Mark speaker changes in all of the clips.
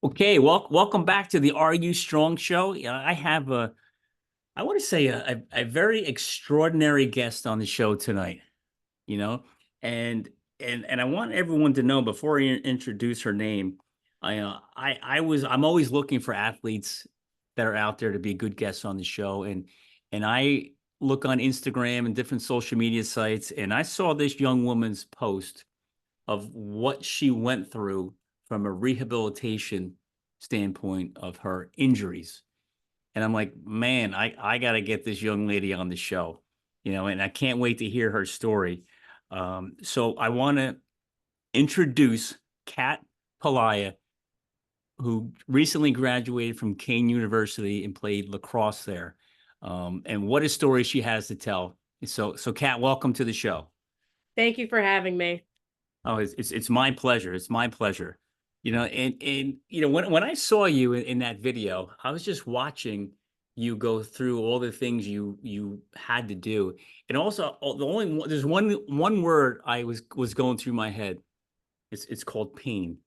Speaker 1: Okay, welcome back to the Are You Strong show. Yeah, I have I want to say a very extraordinary guest on the show tonight, you know, and and I want everyone to know before I introduce her name, I'm always looking for athletes that are out there to be good guests on the show, and I look on Instagram and different social media sites, and I saw this young woman's post of what she went through from a rehabilitation standpoint of her injuries. And I'm like, man, I got to get this young lady on the show, and I can't wait to hear her story. So I want to introduce Kat Palaia, who recently graduated from Kane University and played lacrosse there. And what a story she has to tell. So Kat, welcome to the show.
Speaker 2: Thank you for having me.
Speaker 1: Oh, it's my pleasure. It's my pleasure. And when I saw you in that video, I was just watching you go through all the things you had to do. And also there's one word I was going through my head. It's called pain,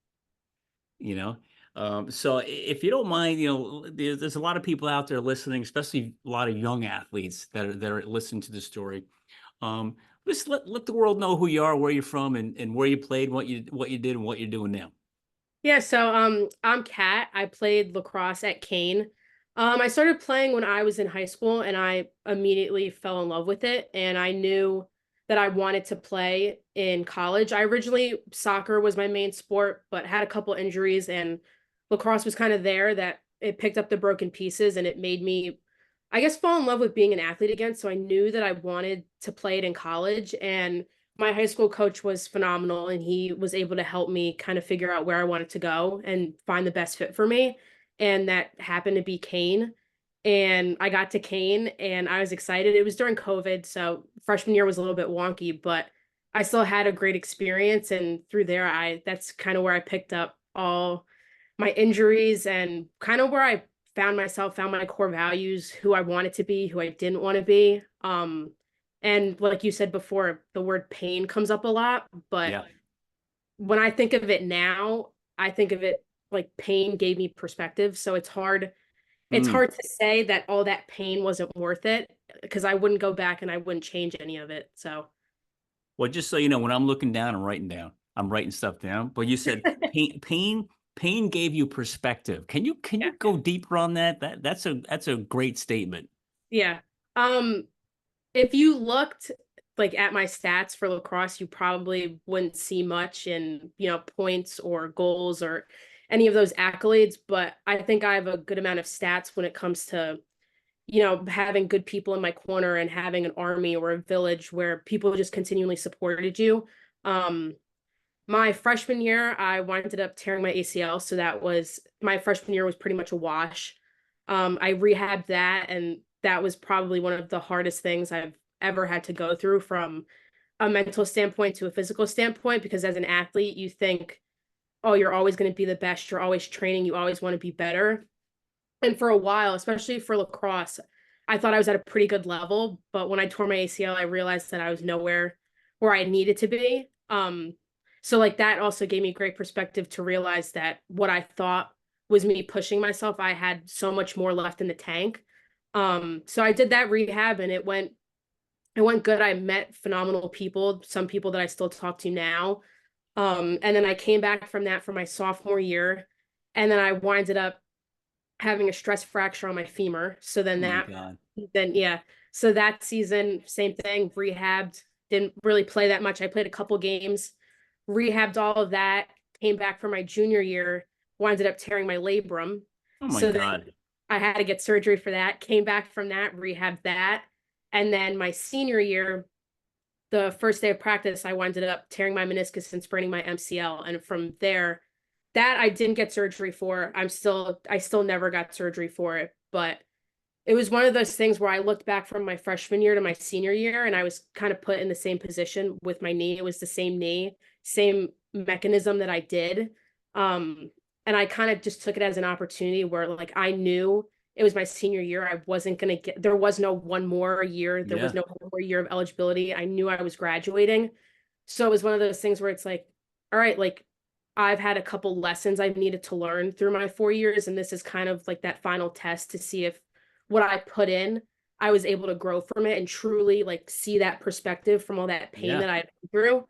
Speaker 1: you know. So if you don't mind, there's a lot of people out there listening, especially a lot of young athletes that are listening to the story. Just let the world know who you are, where you're from, and where you played, what you did, and what you're doing now.
Speaker 2: I'm Kat. I played lacrosse at Kane. I started playing when I was in high school and I immediately fell in love with it and I knew that I wanted to play in college. I originally soccer was my main sport, but had a couple injuries and lacrosse was kind of there that it picked up the broken pieces and it made me I guess fall in love with being an athlete again. So I knew that I wanted to play it in college and my high school coach was phenomenal and he was able to help me kind of figure out where I wanted to go and find the best fit for me. And that happened to be Kane. And I got to Kane and I was excited. It was during COVID, so freshman year was a little bit wonky, but I still had a great experience. And through there, I that's kind of where I picked up all my injuries and kind of where I found myself, found my core values, who I wanted to be, who I didn't want to be. And like you said before, the word pain comes up a lot, but
Speaker 1: Yeah.
Speaker 2: when I think of it now, I think of it like pain gave me perspective. So it's
Speaker 1: Mm.
Speaker 2: hard to say that all that pain wasn't worth it because I wouldn't go back and I wouldn't change any of it. So
Speaker 1: Well, just so you know, when I'm looking down and writing down, I'm writing stuff down. But you said pain gave you perspective. Can
Speaker 2: yeah.
Speaker 1: you go deeper on that? That's a great statement.
Speaker 2: Yeah. Um, if you looked like at my stats for lacrosse, you probably wouldn't see much in, points or goals or any of those accolades, but I think I have a good amount of stats when it comes to, having good people in my corner and having an army or a village where people just continually supported you. Um, my freshman year, I ended up tearing my ACL, so that was my freshman year was pretty much a wash. I rehabbed that, and that was probably one of the hardest things I've ever had to go through from a mental standpoint to a physical standpoint, because as an athlete, you think, oh, you're always going to be the best, you're always training, you always want to be better. And for a while, especially for lacrosse, I thought I was at a pretty good level, but when I tore my ACL, I realized that I was nowhere where I needed to be. So like that also gave me great perspective to realize that what I thought was me pushing myself, I had so much more left in the tank. So I did that rehab and it went good. I met phenomenal people, some people that I still talk to now. And then I came back from that for my sophomore year, and then I winded up having a stress fracture on my femur. So
Speaker 1: Oh my God.
Speaker 2: then yeah. So that season, same thing, rehabbed, didn't really play that much. I played a couple games, rehabbed all of that, came back for my junior year, winded up tearing my labrum.
Speaker 1: Oh my
Speaker 2: So then
Speaker 1: God.
Speaker 2: I had to get surgery for that, came back from that, rehabbed that. And then my senior year, the first day of practice, I winded up tearing my meniscus and spraining my MCL. And from there, that I didn't get surgery for. I still never got surgery for it, but it was one of those things where I looked back from my freshman year to my senior year and I was kind of put in the same position with my knee. It was the same knee, same mechanism that I did. Um, and I kind of just took it as an opportunity where like I knew it was my senior year. I wasn't going to get, there was no one more year. There was
Speaker 1: Yeah.
Speaker 2: no one more year of eligibility. I knew I was graduating. So it was one of those things where it's like, all right, like I've had a couple lessons I've needed to learn through my 4 years, and this is kind of like that final test to see if what I put in, I was able to grow from it and truly like see that perspective from all that pain
Speaker 1: Yeah.
Speaker 2: that I've been through.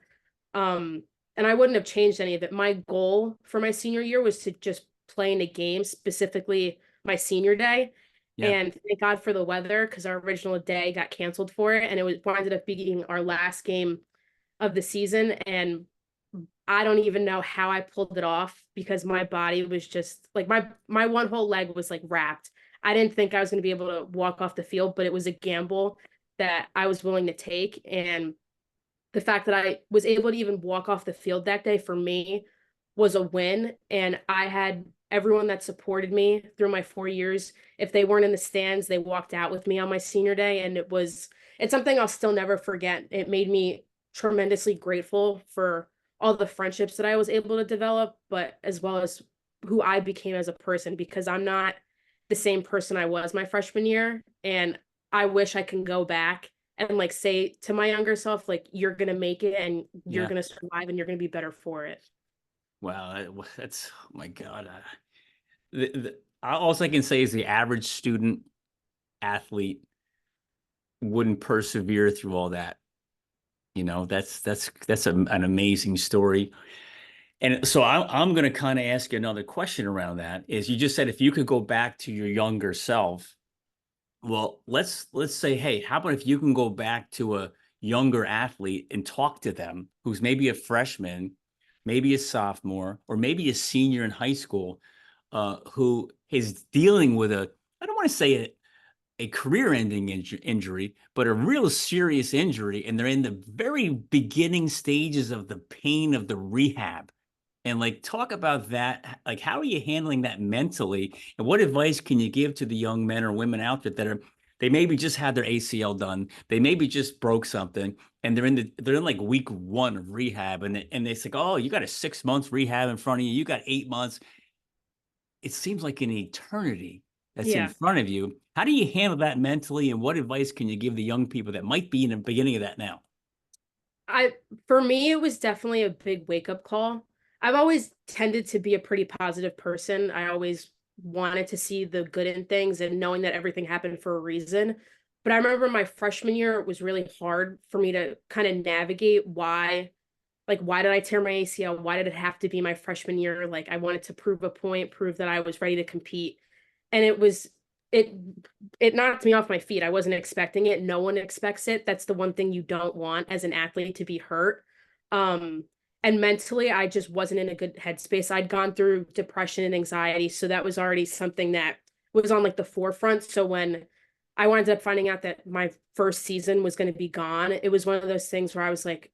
Speaker 2: Um, and I wouldn't have changed any of it. My goal for my senior year was to just play in a game, specifically my senior day.
Speaker 1: Yeah.
Speaker 2: And thank God for the weather because our original day got canceled for it, and it was ended up being our last game of the season. And I don't even know how I pulled it off because my body was just like my one whole leg was like wrapped. I didn't think I was going to be able to walk off the field, but it was a gamble that I was willing to take. And the fact that I was able to even walk off the field that day for me was a win. And I had everyone that supported me through my 4 years. If they weren't in the stands, they walked out with me on my senior day. And it's something I'll still never forget. It made me tremendously grateful for all the friendships that I was able to develop, but as well as who I became as a person, because I'm not the same person I was my freshman year. And I wish I can go back and like say to my younger self, like, you're gonna make it and you're
Speaker 1: Yeah.
Speaker 2: gonna survive and you're gonna be better for it.
Speaker 1: Wow. That's, oh my God. All I can say is the average student athlete wouldn't persevere through all that. That's an amazing story. And so I'm going to kind of ask you another question around that. Is you just said if you could go back to your younger self, well, let's say, hey, how about if you can go back to a younger athlete and talk to them who's maybe a freshman, maybe a sophomore, or maybe a senior in high school, who is dealing with I don't want to say a career-ending injury, but a real serious injury, and they're in the very beginning stages of the pain of the rehab. And like, talk about that. Like, how are you handling that mentally? And what advice can you give to the young men or women out there that they maybe just had their ACL done, they maybe just broke something, and they're in like week one of rehab, and they say, oh, you got a 6 months rehab in front of you, you got 8 months. It seems like an eternity that's in
Speaker 2: Yeah.
Speaker 1: front of you. How do you handle that mentally, and what advice can you give the young people that might be in the beginning of that now?
Speaker 2: I For me, it was definitely a big wake-up call. I've always tended to be a pretty positive person. I always wanted to see the good in things and knowing that everything happened for a reason. But I remember my freshman year, it was really hard for me to kind of navigate why did I tear my ACL? Why did it have to be my freshman year? Like I wanted to prove a point, prove that I was ready to compete. And it it knocked me off my feet. I wasn't expecting it. No one expects it. That's the one thing you don't want as an athlete, to be hurt. Um and mentally I just wasn't in a good headspace. I'd gone through depression and anxiety, so that was already something that was on like the forefront. So when I wound up finding out that my first season was going to be gone, it was one of those things where I was like,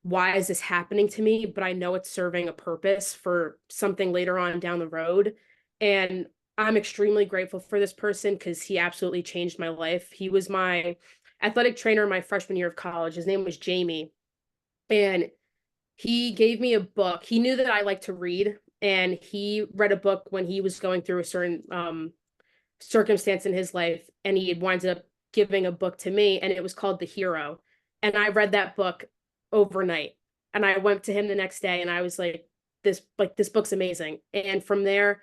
Speaker 2: why is this happening to me? But I know it's serving a purpose for something later on down the road. And I'm extremely grateful for this person because he absolutely changed my life. He was my athletic trainer my freshman year of college. His name was Jamie. And he gave me a book. He knew that I like to read. And he read a book when he was going through a certain circumstance in his life. And he had wound up giving a book to me, and it was called The Hero. And I read that book overnight. And I went to him the next day and I was like this book's amazing. And from there,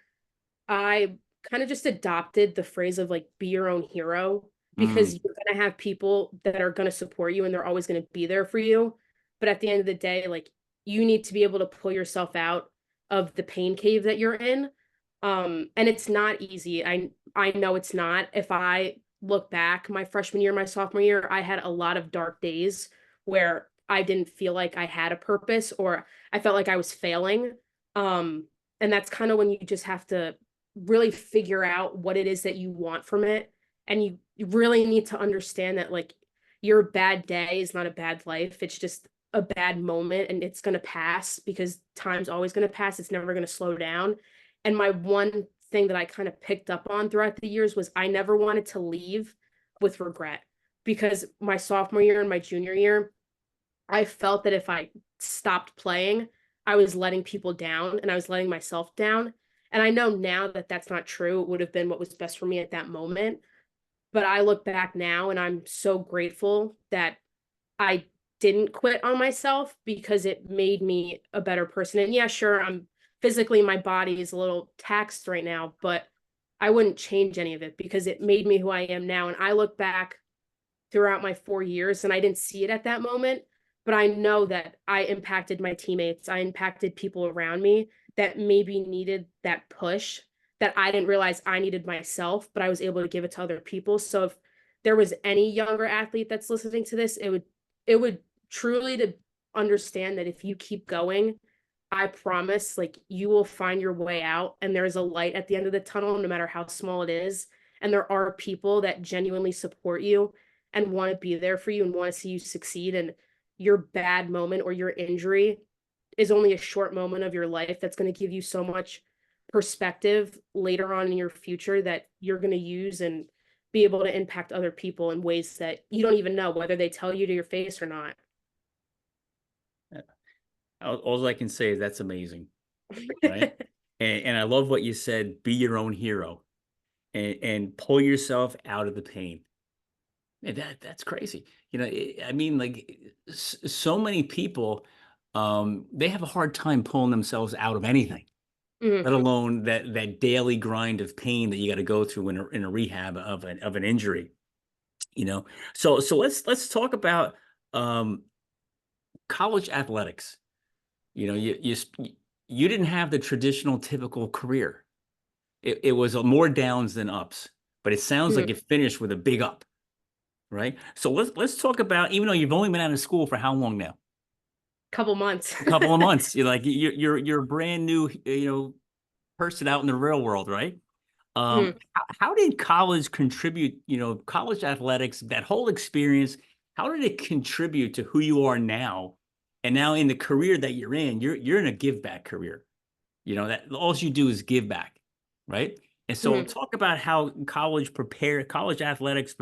Speaker 2: I kind of just adopted the phrase of like be your own hero, because
Speaker 1: Mm,
Speaker 2: you're going to have people that are going to support you and they're always going to be there for you. But at the end of the day, like you need to be able to pull yourself out of the pain cave that you're in. And it's not easy. I know it's not. If I look back my freshman year, my sophomore year, I had a lot of dark days where I didn't feel like I had a purpose or I felt like I was failing. And that's kind of when you just have to really figure out what it is that you want from it. And you really need to understand that like your bad day is not a bad life. It's just a bad moment and it's going to pass because time's always going to pass. It's never going to slow down. And my one thing that I kind of picked up on throughout the years was I never wanted to leave with regret, because my sophomore year and my junior year, I felt that if I stopped playing, I was letting people down and I was letting myself down. And I know now that that's not true. It would have been what was best for me at that moment. But I look back now and I'm so grateful that I didn't quit on myself because it made me a better person. And yeah, sure, I'm physically, my body is a little taxed right now, but I wouldn't change any of it because it made me who I am now. And I look back throughout my 4 years and I didn't see it at that moment, but I know that I impacted my teammates. I impacted people around me that maybe needed that push that I didn't realize I needed myself, but I was able to give it to other people. So if there was any younger athlete that's listening to this, it would truly to understand that if you keep going, I promise, like you will find your way out and there's a light at the end of the tunnel, no matter how small it is. And there are people that genuinely support you and want to be there for you and want to see you succeed. And your bad moment or your injury is only a short moment of your life that's going to give you so much perspective later on in your future that you're going to use and be able to impact other people in ways that you don't even know whether they tell you to your face or not.
Speaker 1: All I can say is that's amazing, right? And I love what you said, be your own hero and pull yourself out of the pain. And that's crazy. I mean, like so many people, they have a hard time pulling themselves out of anything, let
Speaker 2: Mhm.
Speaker 1: alone that daily grind of pain that you got to go through in a rehab of an injury. So let's talk about um, college athletics. You didn't have the traditional typical career. It was more downs than ups, but it sounds like
Speaker 2: Mhm.
Speaker 1: it finished with a big up, right? So let's talk about, even though you've only been out of school for how long now?
Speaker 2: Couple months.
Speaker 1: A couple of months. You're like you're a brand new, person out in the real world, right?
Speaker 2: Mhm.
Speaker 1: How did college contribute, college athletics, that whole experience, how did it contribute to who you are now? And now in the career that you're in a give back career. That all you do is give back, right? And so
Speaker 2: Mhm.
Speaker 1: talk about how college athletics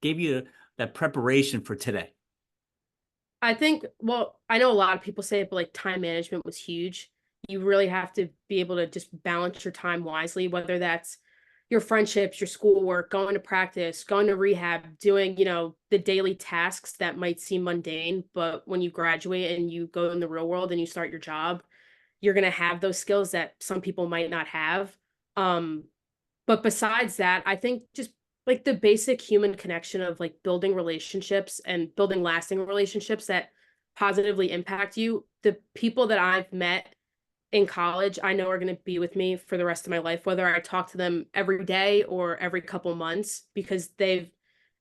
Speaker 1: gave you that preparation for today.
Speaker 2: I think, well, I know a lot of people say it, but like time management was huge. You really have to be able to just balance your time wisely, whether that's your friendships, your schoolwork, going to practice, going to rehab, doing, the daily tasks that might seem mundane, but when you graduate and you go in the real world and you start your job, you're going to have those skills that some people might not have. Um, but besides that, I think just like the basic human connection of like building relationships and building lasting relationships that positively impact you. The people that I've met in college, I know are going to be with me for the rest of my life, whether I talk to them every day or every couple months, because they've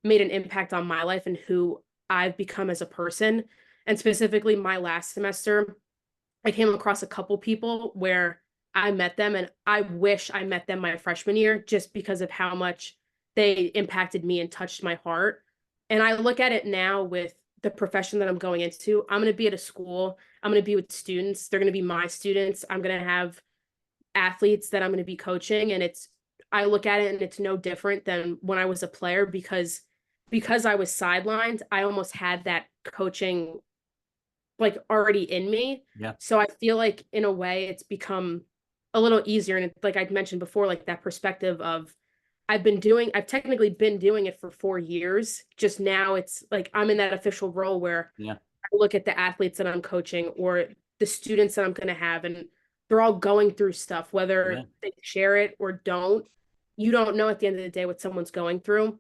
Speaker 2: made an impact on my life and who I've become as a person. And specifically, my last semester, I came across a couple people where I met them and I wish I met them my freshman year just because of how much they impacted me and touched my heart. And I look at it now with the profession that I'm going into. I'm going to be at a school, I'm going to be with students, they're going to be my students. I'm going to have athletes that I'm going to be coaching and I look at it and it's no different than when I was a player because I was sidelined, I almost had that coaching like already in me.
Speaker 1: Yeah.
Speaker 2: So I feel like in a way it's become a little easier. And like I'd mentioned before, like that perspective of I've technically been doing it for 4 years. Just now it's like I'm in that official role where
Speaker 1: Yeah.
Speaker 2: I look at the athletes that I'm coaching or the students that I'm going to have, and they're all going through stuff,
Speaker 1: Yeah.
Speaker 2: whether they share it or don't. You don't know at the end of the day what someone's going through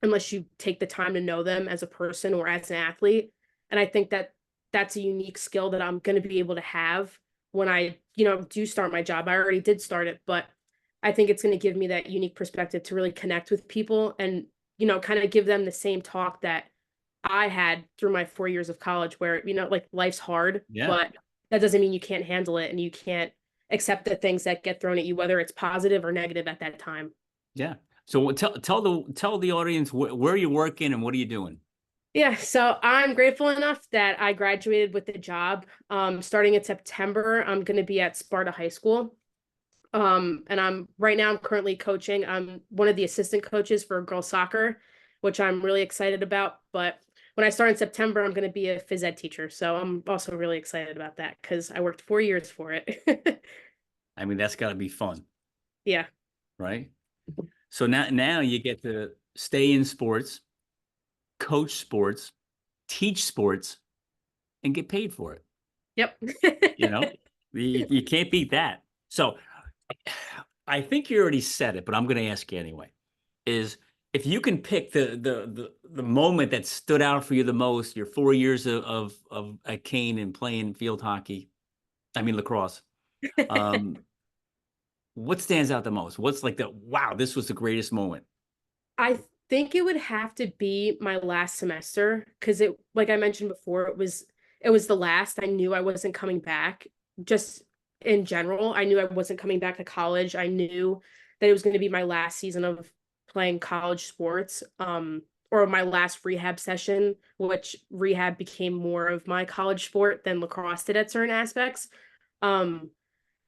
Speaker 2: unless you take the time to know them as a person or as an athlete. And I think that that's a unique skill that I'm going to be able to have when I, do start my job. I already did start it, but I think it's going to give me that unique perspective to really connect with people and, kind of give them the same talk that I had through my 4 years of college where, like life's hard,
Speaker 1: Yeah.
Speaker 2: but that doesn't mean you can't handle it and you can't accept the things that get thrown at you, whether it's positive or negative at that time.
Speaker 1: Yeah. So tell the audience where you're working and what are you doing?
Speaker 2: Yeah, so I'm grateful enough that I graduated with the job. Starting in September, I'm going to be at Sparta High School. And I'm currently coaching. I'm one of the assistant coaches for girls soccer, which I'm really excited about. But when I start in September, I'm going to be a phys ed teacher. So I'm also really excited about that because I worked 4 years for it.
Speaker 1: I mean, that's got to be fun,
Speaker 2: Yeah.
Speaker 1: right? So now you get to stay in sports, coach sports, teach sports. and get paid for it.
Speaker 2: Yep.
Speaker 1: You know, you can't beat that. So I think you already said it, but I'm going to ask you anyway. Is if you can pick the moment that stood out for you the most, your 4 years of at Kane and playing field hockey, I mean lacrosse. Um, what stands out the most? What's like the wow, this was the greatest moment?
Speaker 2: I think it would have to be my last semester because it, like I mentioned before, it was the last. I knew I wasn't coming back. Just in general, I knew I wasn't coming back to college. I knew that it was going to be my last season of playing college sports, or my last rehab session, which rehab became more of my college sport than lacrosse did at certain aspects. Um,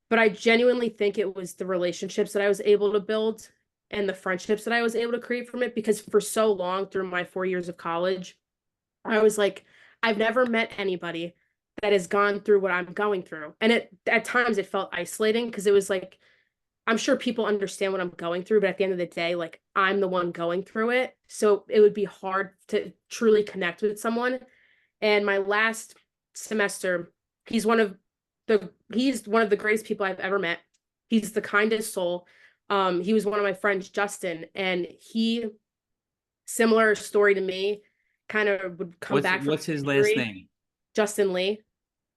Speaker 2: but I genuinely think it was the relationships that I was able to build and the friendships that I was able to create from it because for so long through my 4 years of college, I was like, I've never met anybody that has gone through what I'm going through. And it at times it felt isolating because it was like, I'm sure people understand what I'm going through, but at the end of the day, like I'm the one going through it. So it would be hard to truly connect with someone. And my last semester, he's one of he's one of the greatest people I've ever met. He's the kindest soul. He was one of my friends, Justin, and he, similar story to me, kind of would come back from
Speaker 1: What's his last
Speaker 2: injury.
Speaker 1: name?
Speaker 2: Justin Lee.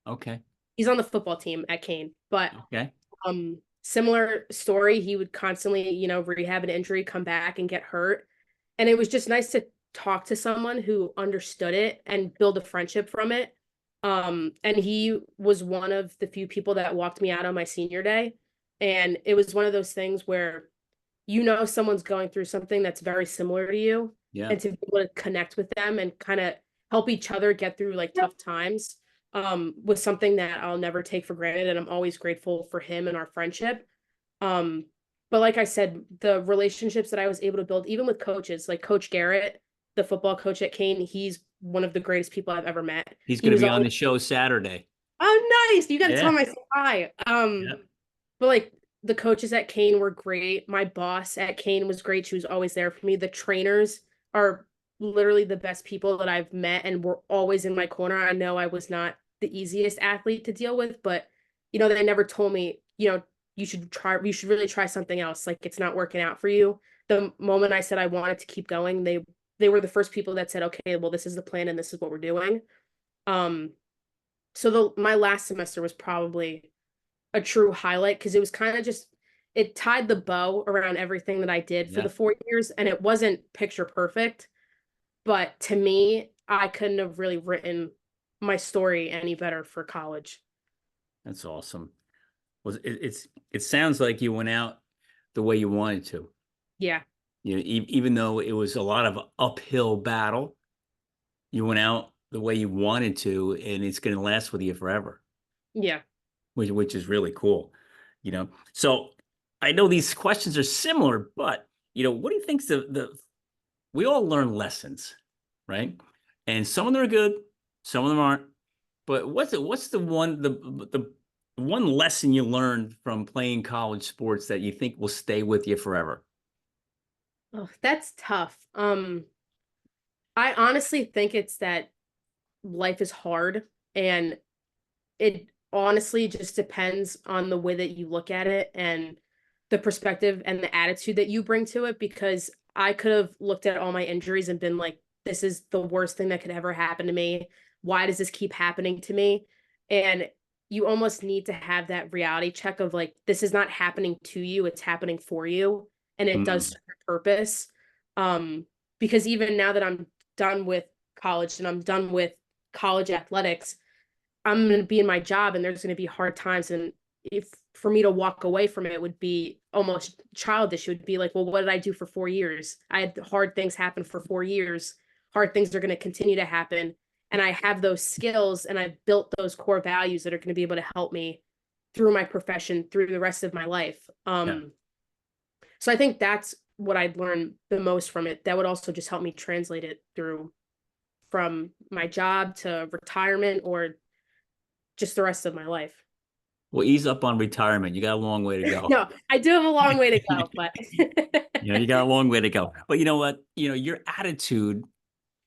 Speaker 1: Okay.
Speaker 2: He's on the football team at Kane, but
Speaker 1: Okay.
Speaker 2: similar story. He would constantly, rehab an injury, come back and get hurt. And it was just nice to talk to someone who understood it and build a friendship from it. And he was one of the few people that walked me out on my senior day. And it was one of those things where someone's going through something that's very similar to you,
Speaker 1: Yeah.
Speaker 2: and to be able to connect with them and kind of help each other get through like tough times was something that I'll never take for granted. And I'm always grateful for him and our friendship. Um, but like I said, the relationships that I was able to build, even with coaches, like Coach Garrett, the football coach at Kane, he's one of the greatest people I've ever met.
Speaker 1: He's
Speaker 2: He
Speaker 1: going to
Speaker 2: was
Speaker 1: be on
Speaker 2: always,
Speaker 1: the show Saturday.
Speaker 2: oh, nice. You got to tell
Speaker 1: Yeah.
Speaker 2: him I said hi.
Speaker 1: Yeah.
Speaker 2: But like the coaches at Kane were great. My boss at Kane was great. She was always there for me. The trainers are literally the best people that I've met and were always in my corner. I know I was not the easiest athlete to deal with, but they never told me, you should really try something else. Like it's not working out for you. The moment I said I wanted to keep going, they were the first people that said, okay, well, this is the plan and this is what we're doing. Um, so my last semester was probably a true highlight because it was kind of just it tied the bow around everything that I did for
Speaker 1: Yeah.
Speaker 2: the 4 years, and it wasn't picture perfect, but to me, I couldn't have really written my story any better for college.
Speaker 1: That's awesome. Well, it sounds like you went out the way you wanted to.
Speaker 2: Yeah,
Speaker 1: Even though it was a lot of uphill battle, you went out the way you wanted to, and it's going to last with you forever,
Speaker 2: yeah,
Speaker 1: which is really cool. So I know these questions are similar, but what do you think's the we all learn lessons, right? And some of them are good, some of them aren't. But what's the one lesson you learned from playing college sports that you think will stay with you forever?
Speaker 2: oh, that's tough. I honestly think it's that life is hard, and it honestly just depends on the way that you look at it and the perspective and the attitude that you bring to it. Because I could have looked at all my injuries and been like, this is the worst thing that could ever happen to me. Why does this keep happening to me? And you almost need to have that reality check of like, this is not happening to you, it's happening for you. And it does
Speaker 1: Mm,
Speaker 2: serve a purpose. Um, because even now that I'm done with college and I'm done with college athletics, I'm going to be in my job and there's going to be hard times. And if for me to walk away from it would be almost childish. It would be like, well, what did I do for 4 years? I had hard things happen for 4 years. Hard things are going to continue to happen. And I have those skills and I've built those core values that are going to be able to help me through my profession, through the rest of my life.
Speaker 1: yeah.
Speaker 2: So I think that's what I'd learn the most from it. That would also just help me translate it through from my job to retirement or just the rest of my life.
Speaker 1: Well, ease up on retirement. You got a long way to go.
Speaker 2: No, I do have a long way to go, but
Speaker 1: You got a long way to go. But you know what? Your attitude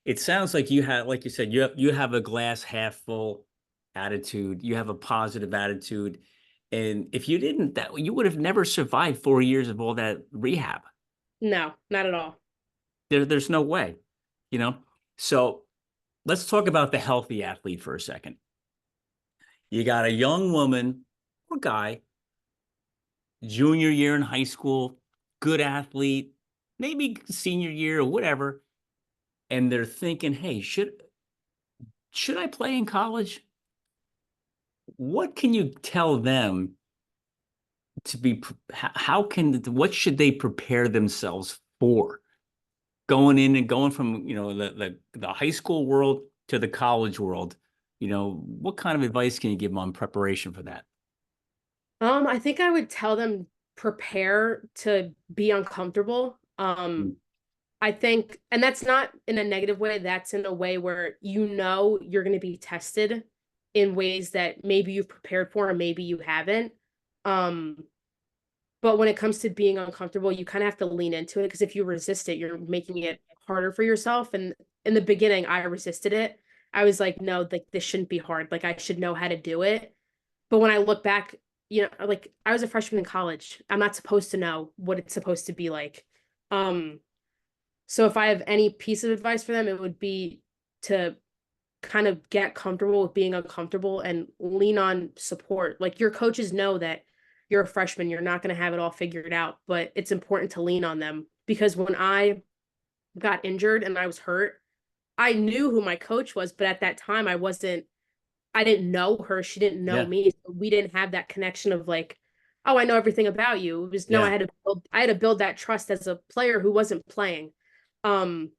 Speaker 1: it sounds like you have, like you said, you have a glass half full attitude. You have a positive attitude. And if you didn't, that you would have never survived 4 years of all that rehab.
Speaker 2: No, not at all.
Speaker 1: There's no way, you know? So let's talk about the healthy athlete for a second. You got a young woman or guy, junior year in high school, good athlete, maybe senior year or whatever, and they're thinking, hey, should I play in college? What can you tell them to be, how can, what should they prepare themselves for going in and going from, the high school world to the college world? What kind of advice can you give them on preparation for that?
Speaker 2: I think I would tell them prepare to be uncomfortable.
Speaker 1: Mm.
Speaker 2: I think, and that's not in a negative way, that's in a way where you know you're going to be tested in ways that maybe you've prepared for and maybe you haven't. Um, but when it comes to being uncomfortable, you kind of have to lean into it because if you resist it, you're making it harder for yourself. And in the beginning, I resisted it. I was like, no, like this shouldn't be hard. Like I should know how to do it. But when I look back, like I was a freshman in college. I'm not supposed to know what it's supposed to be like. Um, so if I have any piece of advice for them, it would be to kind of get comfortable with being uncomfortable and lean on support. Like your coaches know that you're a freshman, you're not going to have it all figured out, but it's important to lean on them because when I got injured and I was hurt, I knew who my coach was, but at that time I didn't know her, she didn't know
Speaker 1: Yeah,
Speaker 2: me. So we didn't have that connection of like, oh, I know everything about you. It was no,
Speaker 1: yeah,
Speaker 2: I had to build that trust as a player who wasn't playing. Um,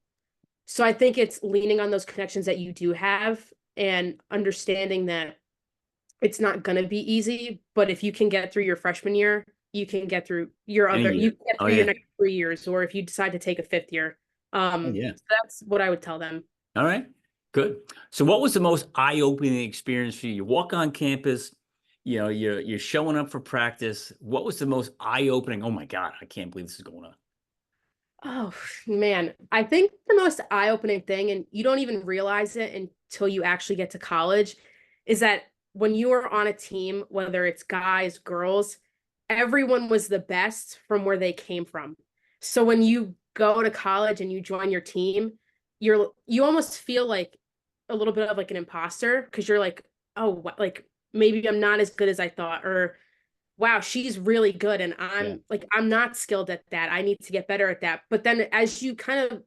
Speaker 2: so I think it's leaning on those connections that you do have and understanding that it's not going to be easy, but if you can get through your freshman year,
Speaker 1: any
Speaker 2: you
Speaker 1: year.
Speaker 2: can get
Speaker 1: Oh
Speaker 2: through your
Speaker 1: yeah,
Speaker 2: next 3 years, or if you decide to take a fifth year.
Speaker 1: oh yeah.
Speaker 2: So that's what I would tell them.
Speaker 1: All right, good. So what was the most eye-opening experience for you? You walk on campus, you're showing up for practice. What was the most eye-opening? Oh my God, I can't believe this is going on.
Speaker 2: Oh man, I think the most eye-opening thing, and you don't even realize it until you actually get to college, is that when you are on a team, whether it's guys, girls, everyone was the best from where they came from. So when you go to college and you join your team, you almost feel like a little bit of like an imposter because you're like, oh, like maybe I'm not as good as I thought, or wow, she's really good. And
Speaker 1: Yeah,
Speaker 2: I'm not skilled at that. I need to get better at that. But then as you kind of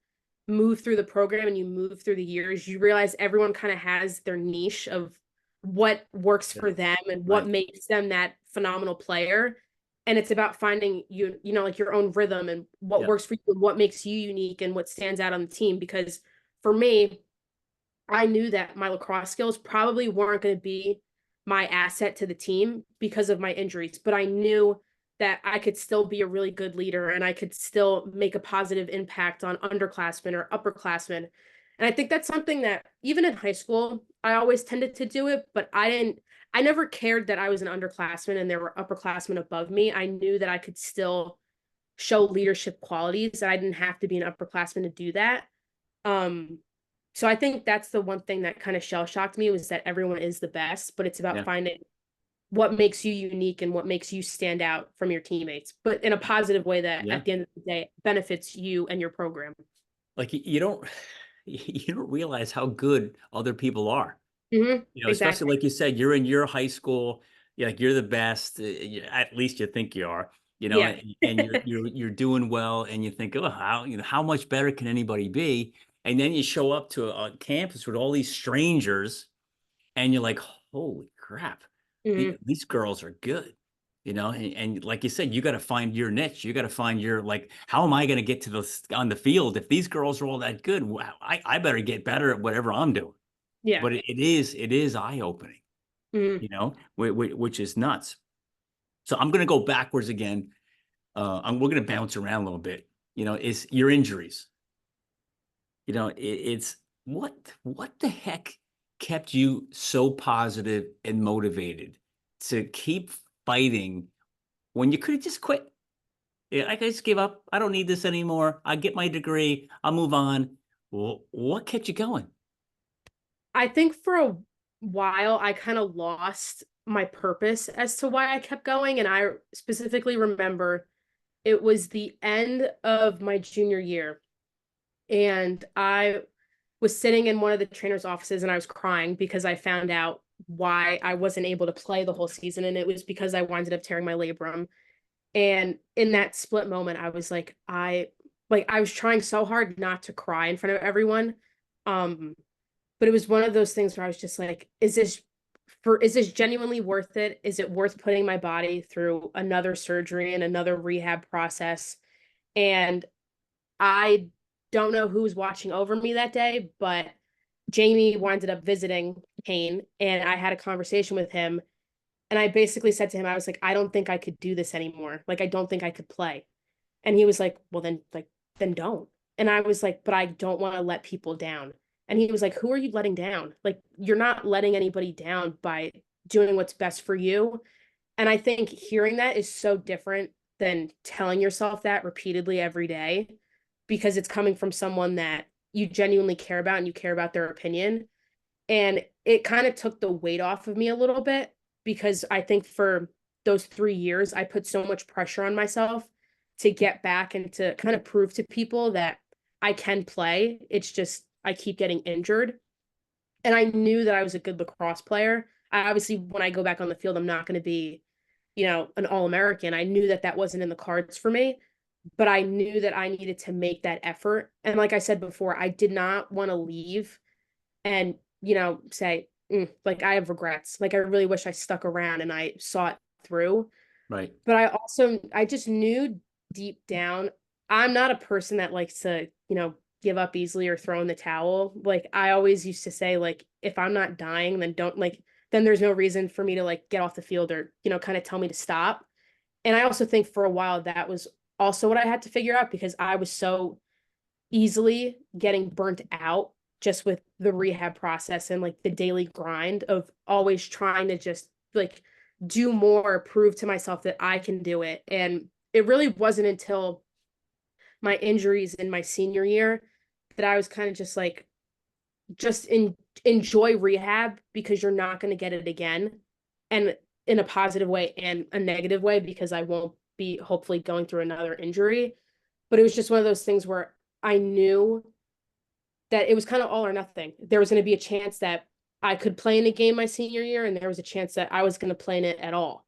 Speaker 2: move through the program and you move through the years, you realize everyone kind of has their niche of what works
Speaker 1: yeah,
Speaker 2: for them and what
Speaker 1: right.
Speaker 2: makes them that phenomenal player. And it's about finding like your own rhythm and what
Speaker 1: Yeah,
Speaker 2: works for you and what makes you unique and what stands out on the team. Because for me, I knew that my lacrosse skills probably weren't going to be my asset to the team because of my injuries, but I knew that I could still be a really good leader and I could still make a positive impact on underclassmen or upperclassmen. And I think that's something that even in high school, I always tended to do it, but I never cared that I was an underclassman and there were upperclassmen above me. I knew that I could still show leadership qualities, that I didn't have to be an upperclassman to do that. Um, so I think that's the one thing that kind of shell shocked me was that everyone is the best, but it's about
Speaker 1: yeah,
Speaker 2: finding what makes you unique and what makes you stand out from your teammates, but in a positive way that
Speaker 1: yeah.
Speaker 2: at the end of the day benefits you and your program.
Speaker 1: Like you don't you don't realize how good other people are. Especially
Speaker 2: Exactly.
Speaker 1: like you said, you're in your high school, you're the best, at least you think you are,
Speaker 2: Yeah.
Speaker 1: and you're doing well, and you think, oh, how much better can anybody be? And then you show up to a campus with all these strangers, and you're like, holy crap,
Speaker 2: hmm
Speaker 1: these girls are good. And like you said, you got to find your niche. You got to find your, like, how am I going to get to this on the field if these girls are all that good? Wow, I better get better at whatever I'm doing.
Speaker 2: Yeah.
Speaker 1: But it is eye opening,
Speaker 2: hmm
Speaker 1: which is nuts. So I'm going to go backwards again. We're going to bounce around a little bit. Is your injuries. It's what the heck kept you so positive and motivated to keep fighting when you could have just quit? Yeah, I just give up. I don't need this anymore. I get my degree. I'll move on. Well, what kept you going?
Speaker 2: I think for a while I kind of lost my purpose as to why I kept going. And I specifically remember it was the end of my junior year. And I was sitting in one of the trainer's offices and I was crying because I found out why I wasn't able to play the whole season. And it was because I winded up tearing my labrum. And in that split moment, I was like I was trying so hard not to cry in front of everyone. Um, but it was one of those things where I was just like, is this genuinely worth it? Is it worth putting my body through another surgery and another rehab process? And I don't know who was watching over me that day, but Jamie winded up visiting Kane and I had a conversation with him. And I basically said to him, I was like, I don't think I could do this anymore. Like, I don't think I could play. And he was like, well, then don't. And I was like, but I don't want to let people down. And he was like, who are you letting down? Like, you're not letting anybody down by doing what's best for you. And I think hearing that is so different than telling yourself that repeatedly every day because it's coming from someone that you genuinely care about and you care about their opinion. And it kind of took the weight off of me a little bit because I think for those 3 years, I put so much pressure on myself to get back and to kind of prove to people that I can play. It's just I keep getting injured. And I knew that I was a good lacrosse player. I obviously, when I go back on the field, I'm not going to be, an All-American. I knew that that wasn't in the cards for me, but I knew that I needed to make that effort. And like I said before, I did not want to leave and say like I have regrets, like I really wish I stuck around and I saw it through.
Speaker 1: Right.
Speaker 2: But I just knew deep down I'm not a person that likes to give up easily or throw in the towel. Like I always used to say, like, if I'm not dying, then don't, like, then there's no reason for me to like get off the field or kind of tell me to stop. And I also think for a while that was also what I had to figure out because I was so easily getting burnt out just with the rehab process and like the daily grind of always trying to just like do more, prove to myself that I can do it. And it really wasn't until my injuries in my senior year that I was kind of just like, enjoy rehab because you're not going to get it again. And in a positive way and a negative way because I won't be hopefully going through another injury. But it was just one of those things where I knew that it was kind of all or nothing. There was going to be a chance that I could play in a game my senior year, and there was a chance that I was going to play in it at all.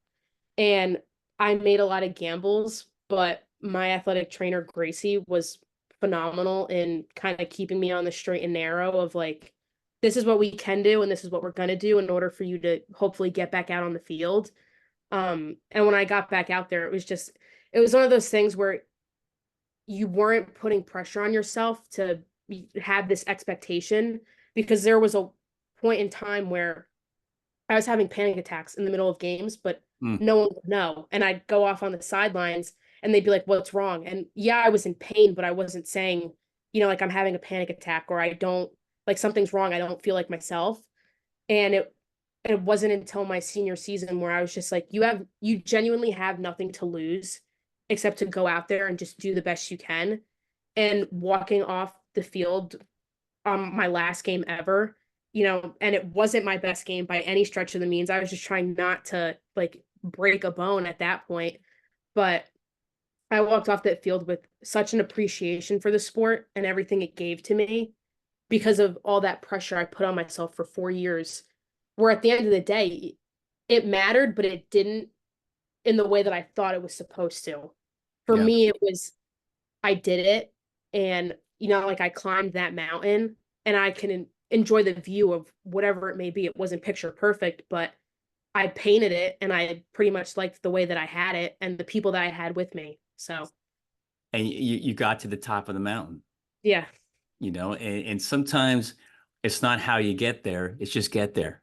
Speaker 2: And I made a lot of gambles, but my athletic trainer, Gracie, was phenomenal in kind of keeping me on the straight and narrow of like, this is what we can do, and this is what we're going to do in order for you to hopefully get back out on the field. And when I got back out there, it was one of those things where you weren't putting pressure on yourself to have this expectation because there was a point in time where I was having panic attacks in the middle of games, but
Speaker 1: Mm.
Speaker 2: no one would know. And I'd go off on the sidelines and they'd be like, what's wrong? And yeah, I was in pain, but I wasn't saying, like I'm having a panic attack or I don't like something's wrong. I don't feel like myself. And it wasn't until my senior season where I was just like, you genuinely have nothing to lose except to go out there and just do the best you can. And walking off the field on my last game ever, and it wasn't my best game by any stretch of the means. I was just trying not to like break a bone at that point. But I walked off that field with such an appreciation for the sport and everything it gave to me because of all that pressure I put on myself for 4 years. Where at the end of the day, it mattered, but it didn't in the way that I thought it was supposed to. For
Speaker 1: Yeah.
Speaker 2: me, it was I did it and like I climbed that mountain and I can enjoy the view of whatever it may be. It wasn't picture perfect, but I painted it and I pretty much liked the way that I had it and the people that I had with me. So,
Speaker 1: And you got to the top of the mountain,
Speaker 2: yeah.
Speaker 1: and sometimes it's not how you get there, it's just get there.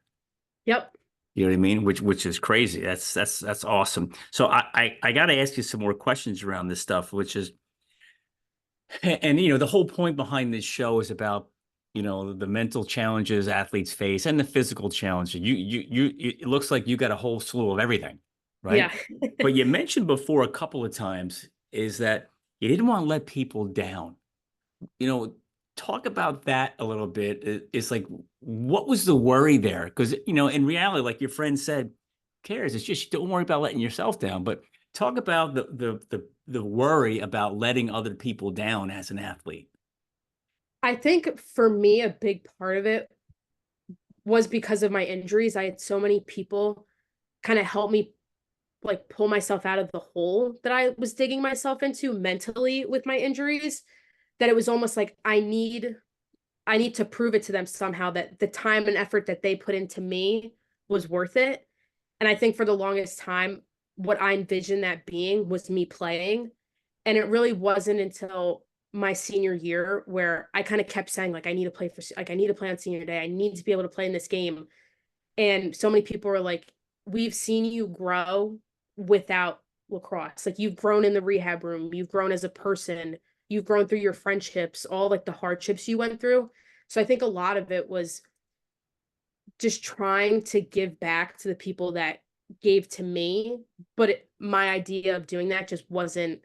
Speaker 2: Yep.
Speaker 1: You know what I mean? Which is crazy. That's awesome. So I got to ask you some more questions around this stuff, which is, and the whole point behind this show is about the mental challenges athletes face and the physical challenges. It looks like you got a whole slew of everything, right?
Speaker 2: Yeah.
Speaker 1: But you mentioned before a couple of times is that you didn't want to let people down. You know, talk about that a little bit. It's like, what was the worry there? Because, in reality, like your friend said, who cares? It's just, don't worry about letting yourself down. But talk about the worry about letting other people down as an athlete.
Speaker 2: I think for me, a big part of it was because of my injuries. I had so many people kind of help me like pull myself out of the hole that I was digging myself into mentally with my injuries, that it was almost like I need to prove it to them somehow that the time and effort that they put into me was worth it. And I think for the longest time, what I envisioned that being was me playing. And it really wasn't until my senior year where I kind of kept saying, like, I need to play on senior day. I need to be able to play in this game. And so many people were like, we've seen you grow without lacrosse. Like, you've grown in the rehab room, you've grown as a person, you've grown through your friendships, all like the hardships you went through. So I think a lot of it was just trying to give back to the people that gave to me, but my idea of doing that just wasn't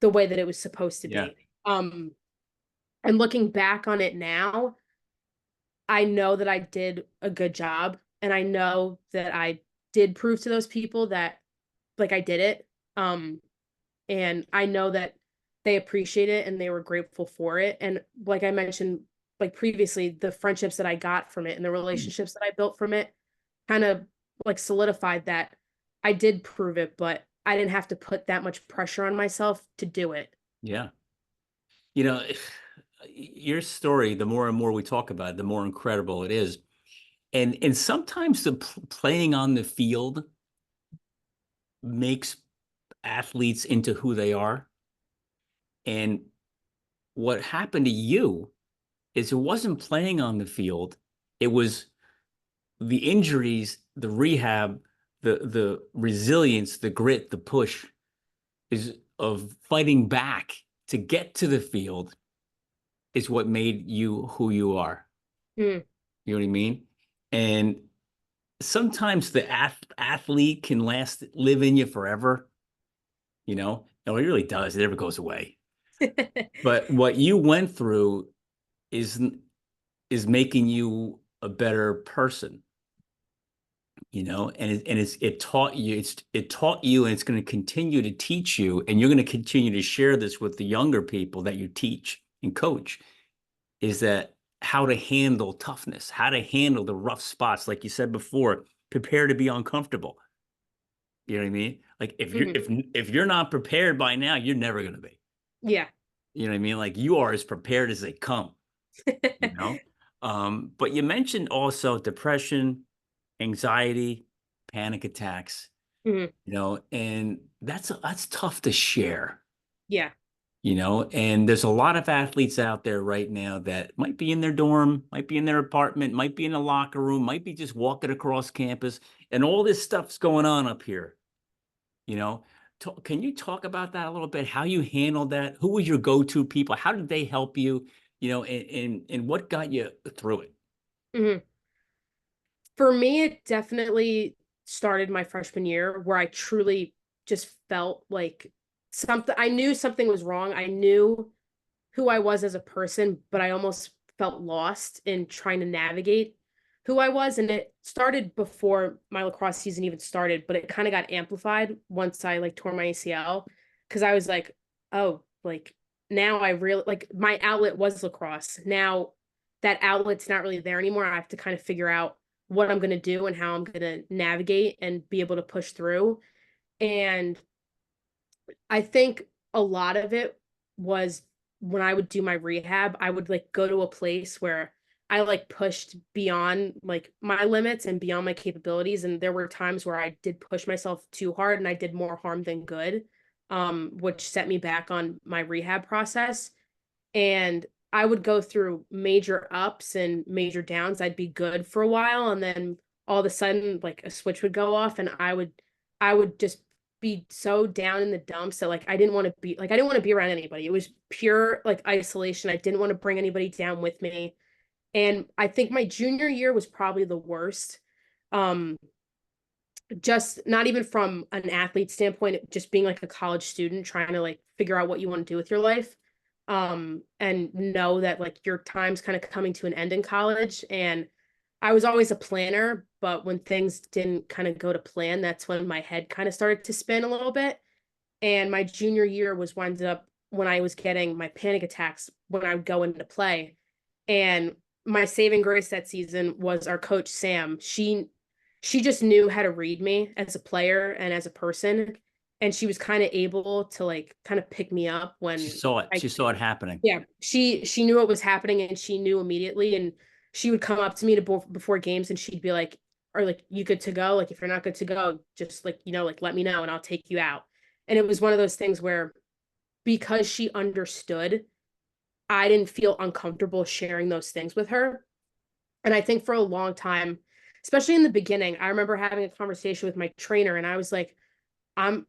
Speaker 2: the way that it was supposed to
Speaker 1: Yeah.
Speaker 2: be. And looking back on it now, I know that I did a good job, and I know that I did prove to those people that like I did it. Um and I know that they appreciate it and they were grateful for it. And like I mentioned like previously, the friendships that I got from it and the relationships that I built from it kind of like solidified that I did prove it, but I didn't have to put that much pressure on myself to do it.
Speaker 1: Yeah. You know, your story, the more and more we talk about it, the more incredible it is. And sometimes the playing on the field makes athletes into who they are. And what happened to you is it wasn't playing on the field. It was the injuries, the rehab, the resilience, the grit, the push is of fighting back to get to the field is what made you who you are.
Speaker 2: Mm.
Speaker 1: You know what I mean? And sometimes the athlete can live in you forever, you know? No, it really does. It never goes away. But what you went through is is making you a better person, it taught you, it taught you, and it's going to continue to teach you, and you're going to continue to share this with the younger people that you teach and coach, is that how to handle toughness, how to handle the rough spots, like you said before, prepare to be uncomfortable. You know what I mean? Like
Speaker 2: Mhm.
Speaker 1: if you're not prepared by now, you're never going to be.
Speaker 2: Yeah.
Speaker 1: You know what I mean? Like you are as prepared as they come, you know? But you mentioned also depression, anxiety, panic attacks,
Speaker 2: Mhm.
Speaker 1: and that's tough to share,
Speaker 2: Yeah.
Speaker 1: and there's a lot of athletes out there right now that might be in their dorm, might be in their apartment, might be in a locker room, might be just walking across campus, and all this stuff's going on up here, you know. Can you talk about that a little bit? How you handled that? Who was your go-to people? How did they help you? And what got you through it?
Speaker 2: Mhm. For me, it definitely started my freshman year where I truly just felt like something, I knew something was wrong. I knew who I was as a person, but I almost felt lost in trying to navigate who I was. And it started before my lacrosse season even started, but it kind of got amplified once I like tore my ACL. Cause I was like, oh, like now I really like my outlet was lacrosse. Now that outlet's not really there anymore. I have to kind of figure out what I'm going to do and how I'm going to navigate and be able to push through. And I think a lot of it was when I would do my rehab, I would like go to a place where I like pushed beyond like my limits and beyond my capabilities. And there were times where I did push myself too hard and I did more harm than good, which set me back on my rehab process. And I would go through major ups and major downs. I'd be good for a while and then all of a sudden like a switch would go off and I would just be so down in the dumps that like I didn't want to be around anybody. It was pure like isolation. I didn't want to bring anybody down with me. And I think my junior year was probably the worst. Um just not even from an athlete standpoint, just being like a college student trying to like figure out what you want to do with your life. and know that like your time's kind of coming to an end in college. And I was always a planner, but when things didn't kind of go to plan, that's when my head kind of started to spin a little bit. And my junior year was wound up when I was getting my panic attacks when I would go into play. And my saving grace that season was our coach Sam. She just knew how to read me as a player and as a person. And she was kind of able to like kind of pick me up
Speaker 1: She
Speaker 2: when
Speaker 1: saw it.
Speaker 2: I
Speaker 1: She saw it happening.
Speaker 2: yeah, she knew what was happening and she knew immediately. And she would come up to me to before games and she'd be like, "Are like you good to go? Like if you're not good to go, just like like let me know and I'll take you out." And it was one of those things where because she understood, I didn't feel uncomfortable sharing those things with her. And I think for a long time, especially in the beginning, I remember having a conversation with my trainer and I was like, I